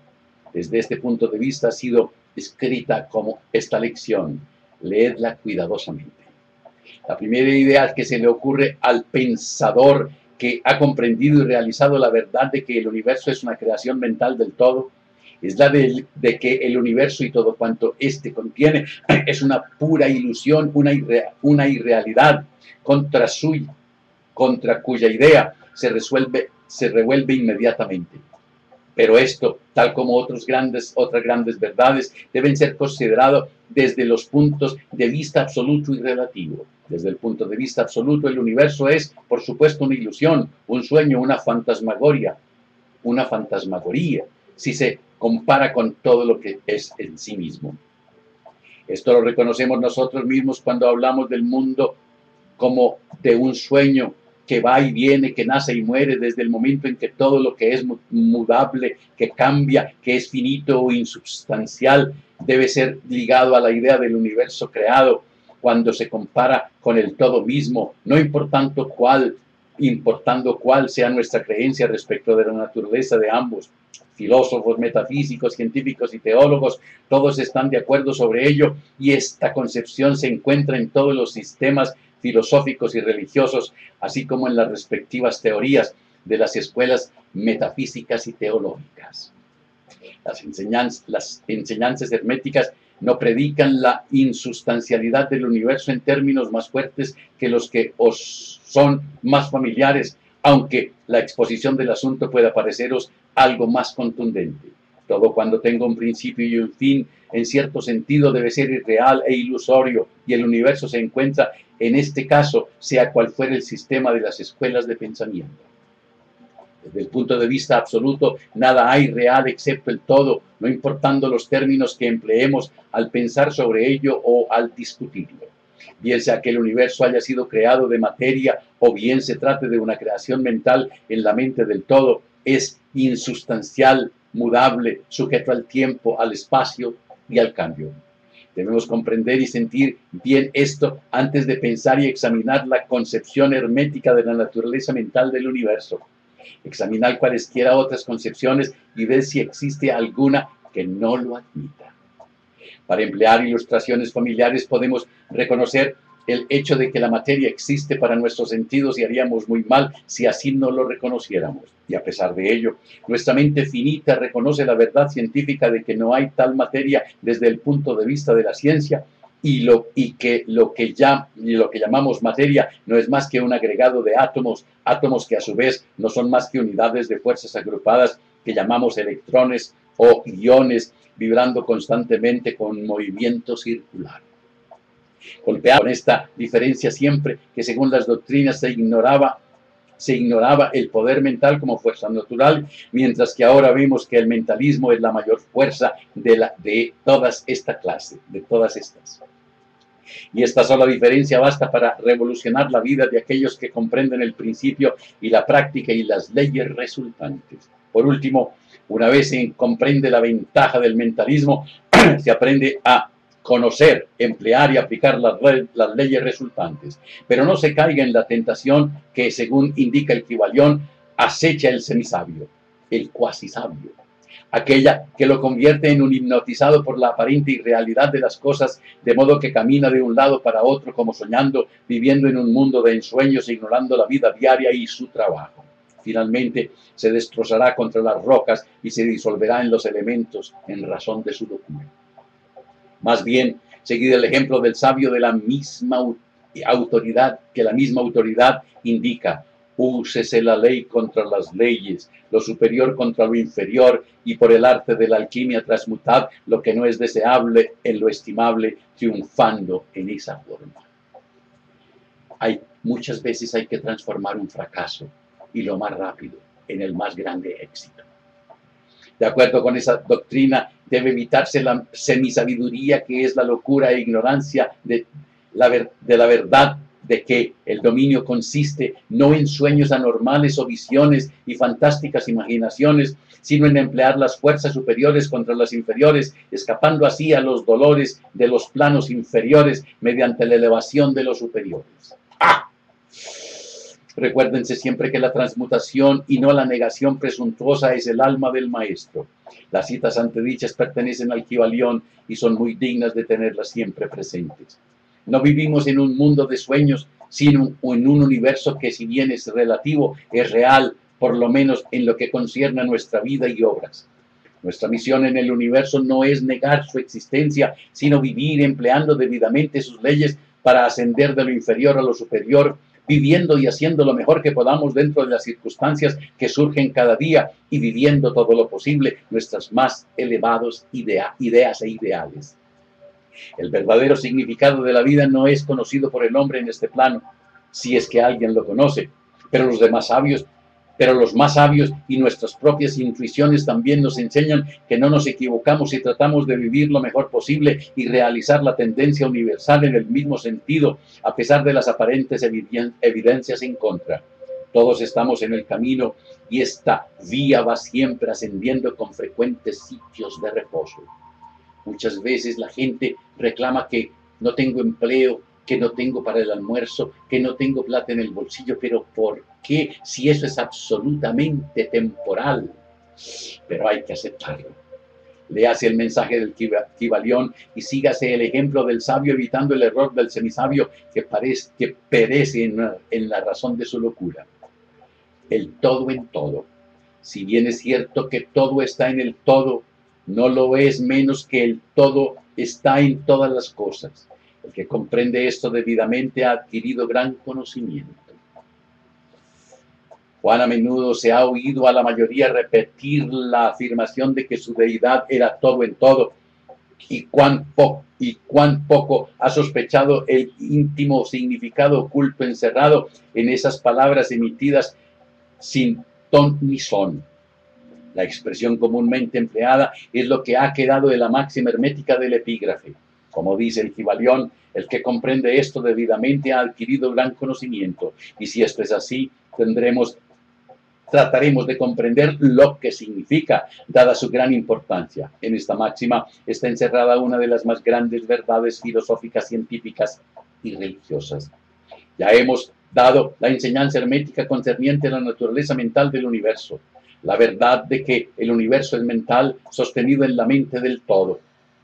Desde este punto de vista ha sido escrita como esta lección. Leedla cuidadosamente. La primera idea que se le ocurre al pensador que ha comprendido y realizado la verdad de que el universo es una creación mental del todo, es la de que el universo y todo cuanto éste contiene es una pura ilusión, una irrealidad contra cuya idea se revuelve inmediatamente. Pero esto, tal como otras grandes verdades, deben ser considerados desde los puntos de vista absoluto y relativo. Desde el punto de vista absoluto, el universo es, por supuesto, una ilusión, un sueño, una fantasmagoria, si se compara con todo lo que es en sí mismo. Esto lo reconocemos nosotros mismos cuando hablamos del mundo como de un sueño que va y viene, que nace y muere desde el momento en que todo lo que es mudable, que cambia, que es finito o insubstancial, debe ser ligado a la idea del universo creado cuando se compara con el todo mismo, no importando cuál sea nuestra creencia respecto de la naturaleza de ambos. Filósofos, metafísicos, científicos y teólogos, todos están de acuerdo sobre ello, y esta concepción se encuentra en todos los sistemas filosóficos y religiosos, así como en las respectivas teorías de las escuelas metafísicas y teológicas. Las enseñanzas herméticas no predican la insustancialidad del universo en términos más fuertes que los que os son más familiares, aunque la exposición del asunto pueda pareceros algo más contundente. Todo cuando tenga un principio y un fin, en cierto sentido, debe ser irreal e ilusorio, y el universo se encuentra en este caso, sea cual fuera el sistema de las escuelas de pensamiento. Desde el punto de vista absoluto, nada hay real excepto el todo, no importando los términos que empleemos al pensar sobre ello o al discutirlo. Bien sea que el universo haya sido creado de materia o bien se trate de una creación mental en la mente del todo, es insustancial, mudable, sujeto al tiempo, al espacio y al cambio. Debemos comprender y sentir bien esto antes de pensar y examinar la concepción hermética de la naturaleza mental del universo. Examinar cualesquiera otras concepciones y ver si existe alguna que no lo admita. Para emplear ilustraciones familiares podemos reconocer el hecho de que la materia existe para nuestros sentidos y haríamos muy mal si así no lo reconociéramos. Y a pesar de ello, nuestra mente finita reconoce la verdad científica de que no hay tal materia desde el punto de vista de la ciencia y que lo que llamamos materia no es más que un agregado de átomos que a su vez no son más que unidades de fuerzas agrupadas que llamamos electrones o iones, vibrando constantemente con movimiento circular. Golpeado con esta diferencia siempre que según las doctrinas se ignoraba el poder mental como fuerza natural, mientras que ahora vemos que el mentalismo es la mayor fuerza de todas estas. Y esta sola diferencia basta para revolucionar la vida de aquellos que comprenden el principio y la práctica y las leyes resultantes. Por último, una vez se comprende la ventaja del mentalismo, se aprende a conocer, emplear y aplicar las leyes resultantes. Pero no se caiga en la tentación que, según indica el Kybalión, acecha el semisabio, el cuasi sabio. Aquella que lo convierte en un hipnotizado por la aparente irrealidad de las cosas, de modo que camina de un lado para otro como soñando, viviendo en un mundo de ensueños, ignorando la vida diaria y su trabajo. Finalmente se destrozará contra las rocas y se disolverá en los elementos en razón de su locura. Más bien, seguid el ejemplo del sabio de la misma autoridad, que la misma autoridad indica. Úsese la ley contra las leyes, lo superior contra lo inferior, y por el arte de la alquimia transmutad lo que no es deseable en lo estimable, triunfando en esa forma. Muchas veces hay que transformar un fracaso, y lo más rápido, en el más grande éxito. De acuerdo con esa doctrina, debe evitarse la semisabiduría, que es la locura e ignorancia de la verdad, de que el dominio consiste no en sueños anormales o visiones y fantásticas imaginaciones, sino en emplear las fuerzas superiores contra las inferiores, escapando así a los dolores de los planos inferiores mediante la elevación de los superiores. ¡Ah! Recuérdense siempre que la transmutación y no la negación presuntuosa es el alma del maestro. Las citas antedichas pertenecen al Kybalión y son muy dignas de tenerlas siempre presentes. No vivimos en un mundo de sueños, sino en un universo que, si bien es relativo, es real, por lo menos en lo que concierne a nuestra vida y obras. Nuestra misión en el universo no es negar su existencia, sino vivir empleando debidamente sus leyes para ascender de lo inferior a lo superior, viviendo y haciendo lo mejor que podamos dentro de las circunstancias que surgen cada día y viviendo todo lo posible nuestras más elevadas ideas e ideales. El verdadero significado de la vida no es conocido por el hombre en este plano, si es que alguien lo conoce, pero los más sabios y nuestras propias intuiciones también nos enseñan que no nos equivocamos si tratamos de vivir lo mejor posible y realizar la tendencia universal en el mismo sentido, a pesar de las aparentes evidencias en contra. Todos estamos en el camino y esta vía va siempre ascendiendo con frecuentes sitios de reposo. Muchas veces la gente reclama que no tengo empleo, que no tengo para el almuerzo, que no tengo plata en el bolsillo, pero ¿por qué? Si eso es absolutamente temporal. Pero hay que aceptarlo. Léase el mensaje del Kybalión y sígase el ejemplo del sabio, evitando el error del semisabio que perece en la razón de su locura. El todo en todo. Si bien es cierto que todo está en el todo, no lo es menos que el todo está en todas las cosas. El que comprende esto debidamente ha adquirido gran conocimiento. Cuán a menudo se ha oído a la mayoría repetir la afirmación de que su deidad era todo en todo, y cuán poco ha sospechado el íntimo significado oculto encerrado en esas palabras emitidas sin ton ni son. La expresión comúnmente empleada es lo que ha quedado de la máxima hermética del epígrafe. Como dice el Kybalión, el que comprende esto debidamente ha adquirido gran conocimiento. Y si esto es así, trataremos de comprender lo que significa, dada su gran importancia. En esta máxima está encerrada una de las más grandes verdades filosóficas, científicas y religiosas. Ya hemos dado la enseñanza hermética concerniente a la naturaleza mental del universo. La verdad de que el universo es mental, sostenido en la mente del todo.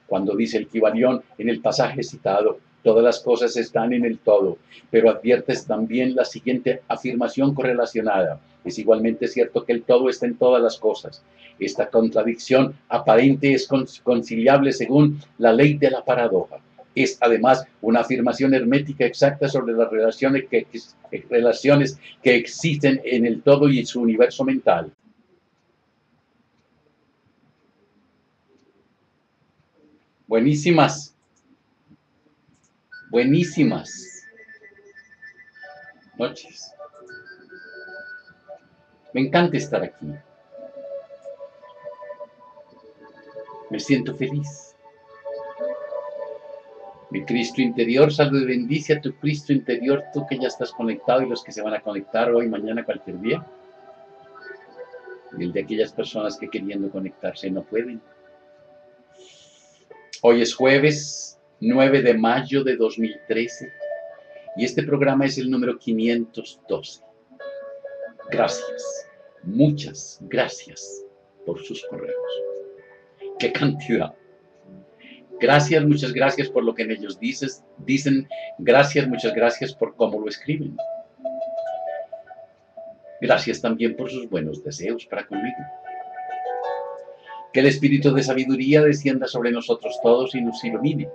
Cuando dice el Kybalión en el pasaje citado, todas las cosas están en el todo, pero adviertes también la siguiente afirmación correlacionada. Es igualmente cierto que el todo está en todas las cosas. Esta contradicción aparente es conciliable según la ley de la paradoja. Es además una afirmación hermética exacta sobre las relaciones que existen en el todo y en su universo mental. Buenísimas noches. Me encanta estar aquí. Me siento feliz. Mi Cristo interior, salve y bendice a tu Cristo interior, tú que ya estás conectado y los que se van a conectar hoy, mañana, cualquier día. Y el de aquellas personas que queriendo conectarse no pueden. Hoy es jueves 9 de mayo de 2013 y este programa es el número 512. Gracias, muchas gracias por sus correos. ¡Qué cantidad! Gracias, muchas gracias por lo que en ellos dicen. Gracias, muchas gracias por cómo lo escriben. Gracias también por sus buenos deseos para conmigo. Que el espíritu de sabiduría descienda sobre nosotros todos y nos ilumine.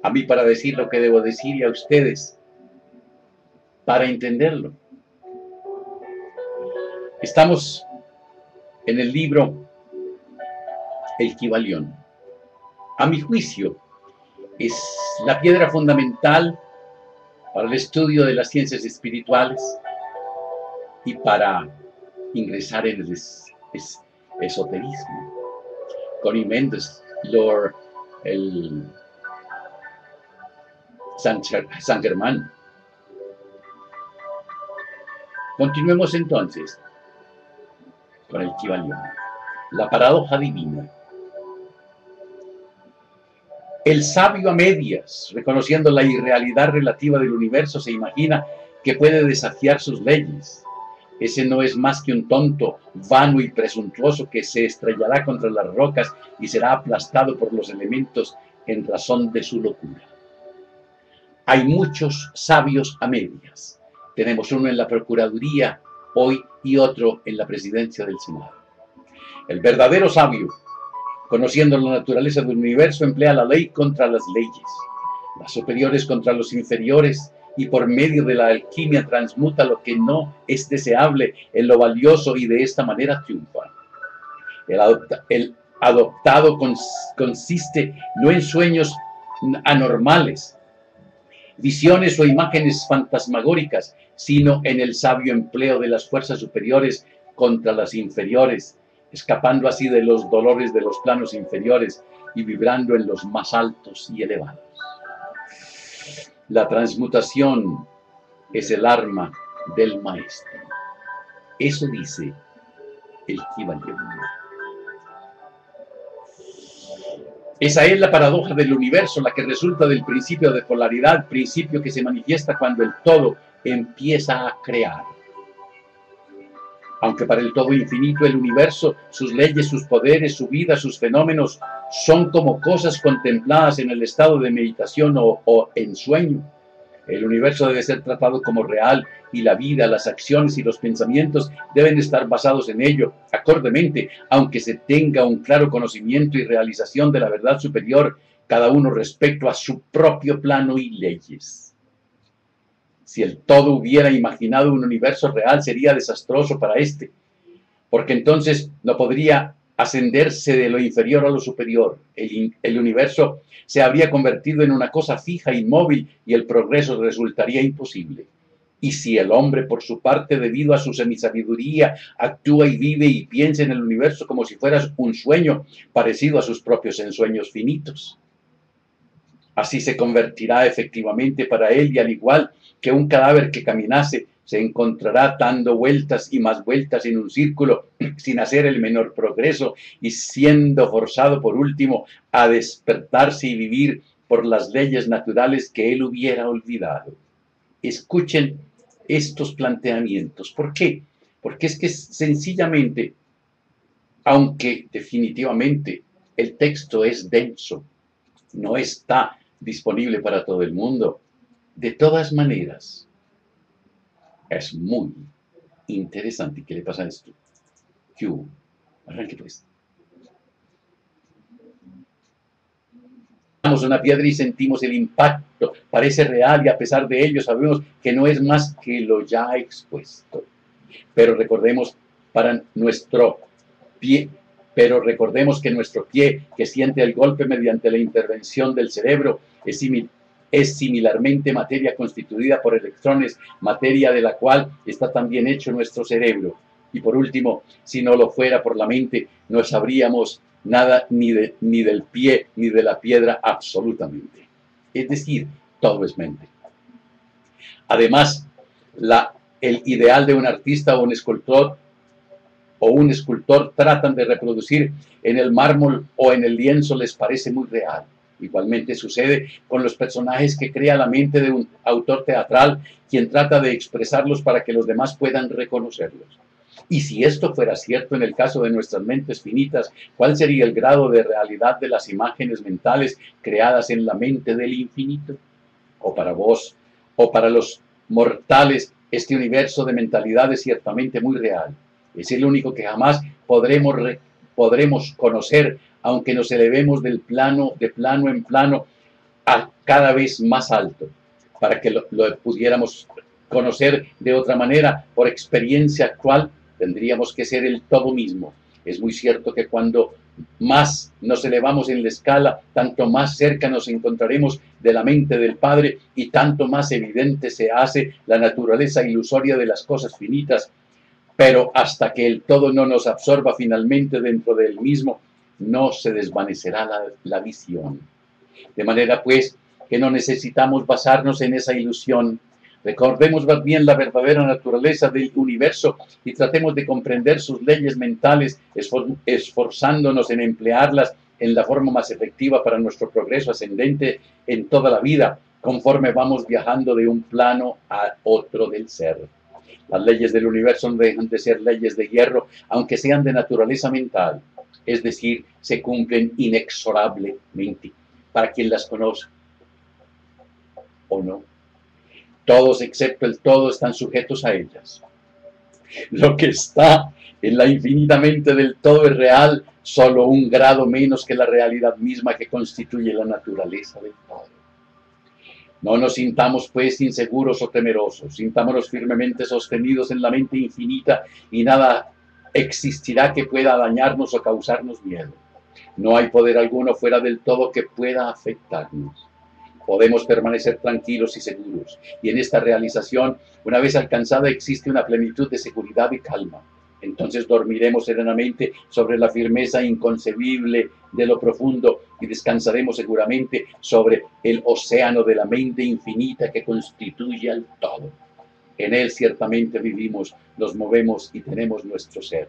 A mí para decir lo que debo decir y a ustedes para entenderlo. Estamos en el libro El Kybalión. A mi juicio, es la piedra fundamental para el estudio de las ciencias espirituales y para ingresar en el esoterismo. Connie Méndez, Lord San Germán. Continuemos entonces con el Kybalión. La paradoja divina. El sabio a medias, reconociendo la irrealidad relativa del universo, se imagina que puede desafiar sus leyes. Ese no es más que un tonto, vano y presuntuoso que se estrellará contra las rocas y será aplastado por los elementos en razón de su locura. Hay muchos sabios a medias. Tenemos uno en la Procuraduría hoy y otro en la Presidencia del Senado. El verdadero sabio, conociendo la naturaleza del universo, emplea la ley contra las leyes, las superiores contra los inferiores y por medio de la alquimia transmuta lo que no es deseable en lo valioso y de esta manera triunfa. El adoptado consiste no en sueños anormales, visiones o imágenes fantasmagóricas, sino en el sabio empleo de las fuerzas superiores contra las inferiores, escapando así de los dolores de los planos inferiores y vibrando en los más altos y elevados. La transmutación es el arma del maestro. Eso dice el Kybalión. Esa es la paradoja del universo, la que resulta del principio de polaridad, principio que se manifiesta cuando el todo empieza a crear. Aunque para el todo infinito el universo, sus leyes, sus poderes, su vida, sus fenómenos, son como cosas contempladas en el estado de meditación o en sueño. El universo debe ser tratado como real y la vida, las acciones y los pensamientos deben estar basados en ello, acordemente, aunque se tenga un claro conocimiento y realización de la verdad superior, cada uno respecto a su propio plano y leyes. Si el todo hubiera imaginado un universo real, sería desastroso para éste, porque entonces no podría ascenderse de lo inferior a lo superior. El universo se habría convertido en una cosa fija, inmóvil, y el progreso resultaría imposible. Y si el hombre, por su parte, debido a su semisabiduría, actúa y vive y piensa en el universo como si fuera un sueño, parecido a sus propios ensueños finitos, así se convertirá efectivamente para él, y al igual que un cadáver que caminase, se encontrará dando vueltas y más vueltas en un círculo sin hacer el menor progreso y siendo forzado por último a despertarse y vivir por las leyes naturales que él hubiera olvidado. Escuchen estos planteamientos. ¿Por qué? Porque es que sencillamente, aunque definitivamente el texto es denso, no está disponible para todo el mundo, de todas maneras, es muy interesante. ¿Qué le pasa a esto? Arranque pues. Damos una piedra y sentimos el impacto. Parece real y a pesar de ello sabemos que no es más que lo ya expuesto. Pero recordemos que nuestro pie, que siente el golpe mediante la intervención del cerebro, es similarmente materia constituida por electrones, materia de la cual está también hecho nuestro cerebro. Y por último, si no lo fuera por la mente, no sabríamos nada ni del pie ni de la piedra absolutamente. Es decir, todo es mente. Además, el ideal de un artista o un escultor tratan de reproducir en el mármol o en el lienzo les parece muy real. Igualmente sucede con los personajes que crea la mente de un autor teatral, quien trata de expresarlos para que los demás puedan reconocerlos. Y si esto fuera cierto en el caso de nuestras mentes finitas, ¿cuál sería el grado de realidad de las imágenes mentales creadas en la mente del infinito? O para vos, o para los mortales, este universo de mentalidad es ciertamente muy real. Es el único que jamás podremos conocer, aunque nos elevemos de plano en plano a cada vez más alto. Para que lo pudiéramos conocer de otra manera, por experiencia actual, tendríamos que ser el todo mismo. Es muy cierto que cuando más nos elevamos en la escala, tanto más cerca nos encontraremos de la mente del Padre y tanto más evidente se hace la naturaleza ilusoria de las cosas finitas. Pero hasta que el todo no nos absorba finalmente dentro del mismo, no se desvanecerá la visión. De manera pues que no necesitamos basarnos en esa ilusión. Recordemos más bien la verdadera naturaleza del universo y tratemos de comprender sus leyes mentales, esforzándonos en emplearlas en la forma más efectiva para nuestro progreso ascendente en toda la vida, conforme vamos viajando de un plano a otro del ser. Las leyes del universo no dejan de ser leyes de hierro, aunque sean de naturaleza mental, es decir, se cumplen inexorablemente para quien las conoce o no. Todos excepto el todo están sujetos a ellas. Lo que está en la infinita mente del todo es real, solo un grado menos que la realidad misma que constituye la naturaleza del todo. No nos sintamos pues inseguros o temerosos, sintámonos firmemente sostenidos en la mente infinita y nada existirá que pueda dañarnos o causarnos miedo. No hay poder alguno fuera del todo que pueda afectarnos. Podemos permanecer tranquilos y seguros, y en esta realización, una vez alcanzada, existe una plenitud de seguridad y calma. Entonces dormiremos serenamente sobre la firmeza inconcebible de lo profundo y descansaremos seguramente sobre el océano de la mente infinita que constituye al todo. En él ciertamente vivimos, nos movemos y tenemos nuestro ser.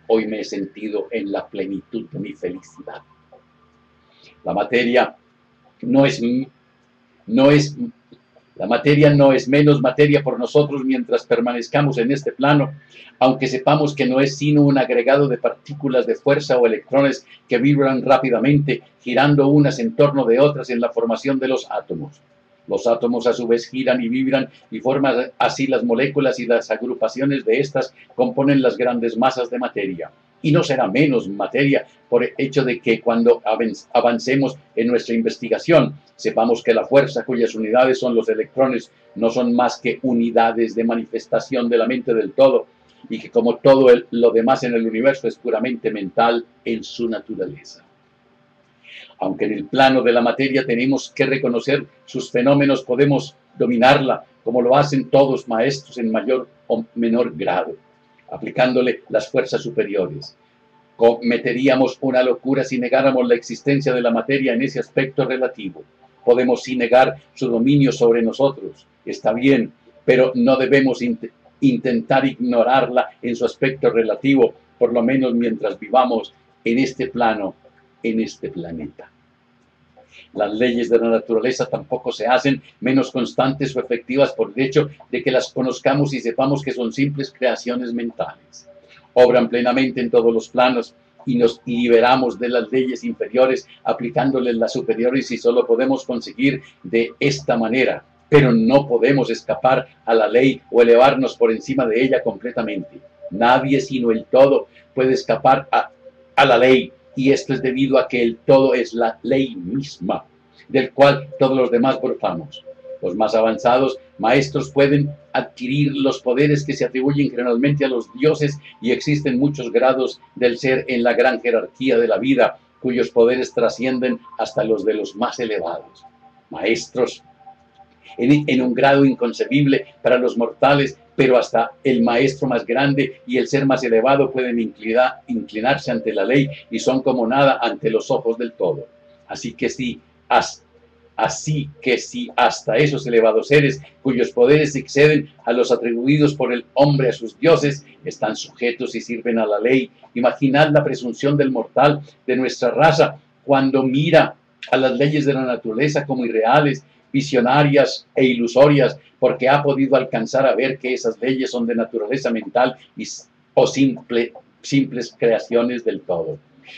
Hoy me he sentido en la plenitud de mi felicidad. La materia no es menos materia por nosotros mientras permanezcamos en este plano, aunque sepamos que no es sino un agregado de partículas de fuerza o electrones que vibran rápidamente, girando unas en torno de otras en la formación de los átomos. Los átomos a su vez giran y vibran y forman así las moléculas, y las agrupaciones de estas componen las grandes masas de materia. Y no será menos materia por el hecho de que cuando avancemos en nuestra investigación, sepamos que la fuerza cuyas unidades son los electrones no son más que unidades de manifestación de la mente del todo, y que como todo lo demás en el universo es puramente mental en su naturaleza. Aunque en el plano de la materia tenemos que reconocer sus fenómenos, podemos dominarla, como lo hacen todos maestros en mayor o menor grado, aplicándole las fuerzas superiores. Cometeríamos una locura si negáramos la existencia de la materia en ese aspecto relativo. Podemos sí negar su dominio sobre nosotros, está bien, pero no debemos intentar ignorarla en su aspecto relativo, por lo menos mientras vivamos en este plano, en este planeta. Las leyes de la naturaleza tampoco se hacen menos constantes o efectivas por el hecho de que las conozcamos y sepamos que son simples creaciones mentales. Obran plenamente en todos los planos y nos liberamos de las leyes inferiores aplicándoles las superiores, y solo podemos conseguir de esta manera, pero no podemos escapar a la ley o elevarnos por encima de ella completamente. Nadie sino el todo puede escapar a la ley, y esto es debido a que el todo es la ley misma, del cual todos los demás gozamos. Los más avanzados maestros pueden adquirir los poderes que se atribuyen generalmente a los dioses, y existen muchos grados del ser en la gran jerarquía de la vida, cuyos poderes trascienden hasta los de los más elevados. Maestros en un grado inconcebible para los mortales, pero hasta el maestro más grande y el ser más elevado pueden inclinarse ante la ley y son como nada ante los ojos del todo. Así que si hasta esos elevados seres, cuyos poderes exceden a los atribuidos por el hombre a sus dioses, están sujetos y sirven a la ley, imaginad la presunción del mortal de nuestra raza cuando mira a las leyes de la naturaleza como irreales, visionarias e ilusorias, porque ha podido alcanzar a ver que esas leyes son de naturaleza mental o simples creaciones del todo.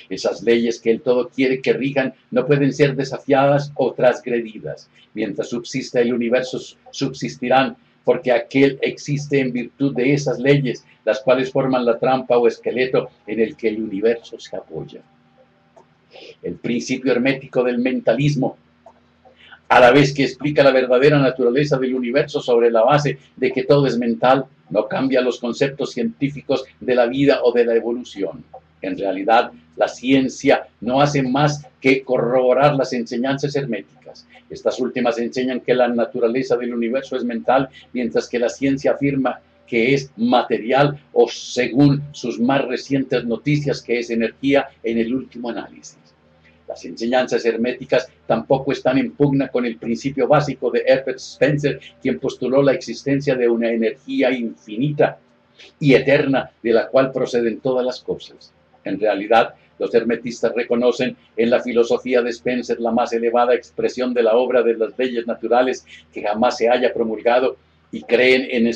Esas leyes que el todo quiere que rijan no pueden ser desafiadas o transgredidas. Mientras subsista el universo, subsistirán, porque aquel existe en virtud de esas leyes, las cuales forman la trampa o esqueleto en el que el universo se apoya. El principio hermético del mentalismo, a la vez que explica la verdadera naturaleza del universo sobre la base de que todo es mental, no cambia los conceptos científicos de la vida o de la evolución. En realidad, la ciencia no hace más que corroborar las enseñanzas herméticas. Estas últimas enseñan que la naturaleza del universo es mental, mientras que la ciencia afirma que es material, o según sus más recientes noticias, que es energía en el último análisis. Las enseñanzas herméticas tampoco están en pugna con el principio básico de Herbert Spencer, quien postuló la existencia de una energía infinita y eterna de la cual proceden todas las cosas. En realidad, los hermetistas reconocen en la filosofía de Spencer la más elevada expresión de la obra de las leyes naturales que jamás se haya promulgado, y creen en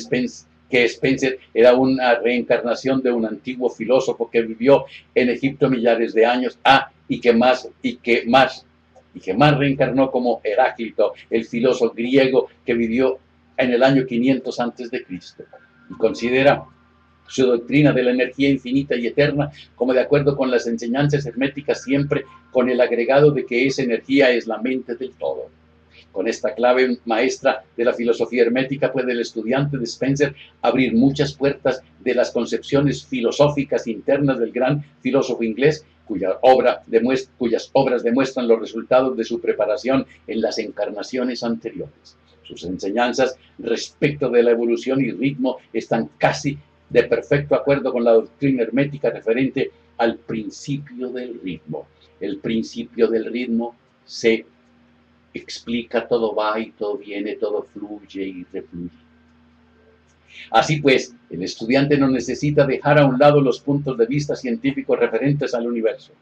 que Spencer era una reencarnación de un antiguo filósofo que vivió en Egipto millares de años, y que más reencarnó como Heráclito, el filósofo griego que vivió en el año 500 a.C. y considera su doctrina de la energía infinita y eterna como de acuerdo con las enseñanzas herméticas, siempre con el agregado de que esa energía es la mente del todo. Con esta clave maestra de la filosofía hermética puede el estudiante de Spencer abrir muchas puertas de las concepciones filosóficas internas del gran filósofo inglés, cuyas obras demuestran los resultados de su preparación en las encarnaciones anteriores. Sus enseñanzas respecto de la evolución y ritmo están casi de perfecto acuerdo con la doctrina hermética referente al principio del ritmo. El principio del ritmo se explica, todo va y todo viene, todo fluye y refluye. Así pues, el estudiante no necesita dejar a un lado los puntos de vista científicos referentes al universo.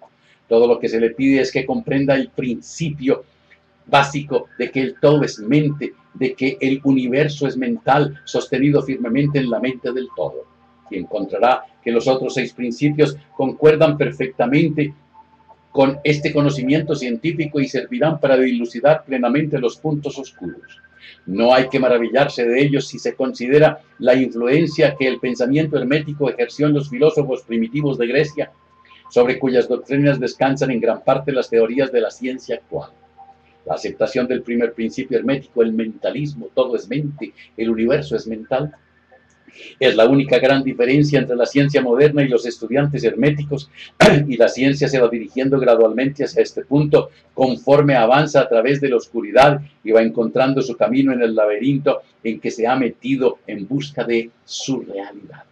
Todo lo que se le pide es que comprenda el principio básico de que el todo es mente, de que el universo es mental, sostenido firmemente en la mente del todo. Y encontrará que los otros 6 principios concuerdan perfectamente con este conocimiento científico y servirán para dilucidar plenamente los puntos oscuros. No hay que maravillarse de ellos si se considera la influencia que el pensamiento hermético ejerció en los filósofos primitivos de Grecia, sobre cuyas doctrinas descansan en gran parte las teorías de la ciencia actual. La aceptación del primer principio hermético, el mentalismo, todo es mente, el universo es mental, es la única gran diferencia entre la ciencia moderna y los estudiantes herméticos, y la ciencia se va dirigiendo gradualmente hacia este punto conforme avanza a través de la oscuridad y va encontrando su camino en el laberinto en que se ha metido en busca de su realidad.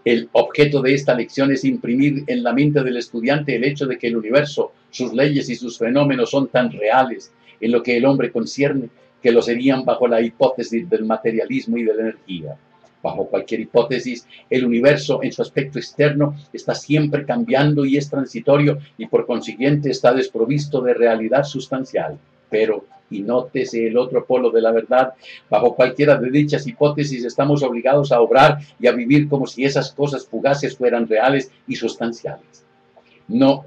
El objeto de esta lección es imprimir en la mente del estudiante el hecho de que el universo, sus leyes y sus fenómenos son tan reales en lo que el hombre concierne, que lo serían bajo la hipótesis del materialismo y de la energía. Bajo cualquier hipótesis, el universo en su aspecto externo está siempre cambiando y es transitorio y por consiguiente está desprovisto de realidad sustancial. Pero, y nótese el otro polo de la verdad, bajo cualquiera de dichas hipótesis estamos obligados a obrar y a vivir como si esas cosas fugaces fueran reales y sustanciales. No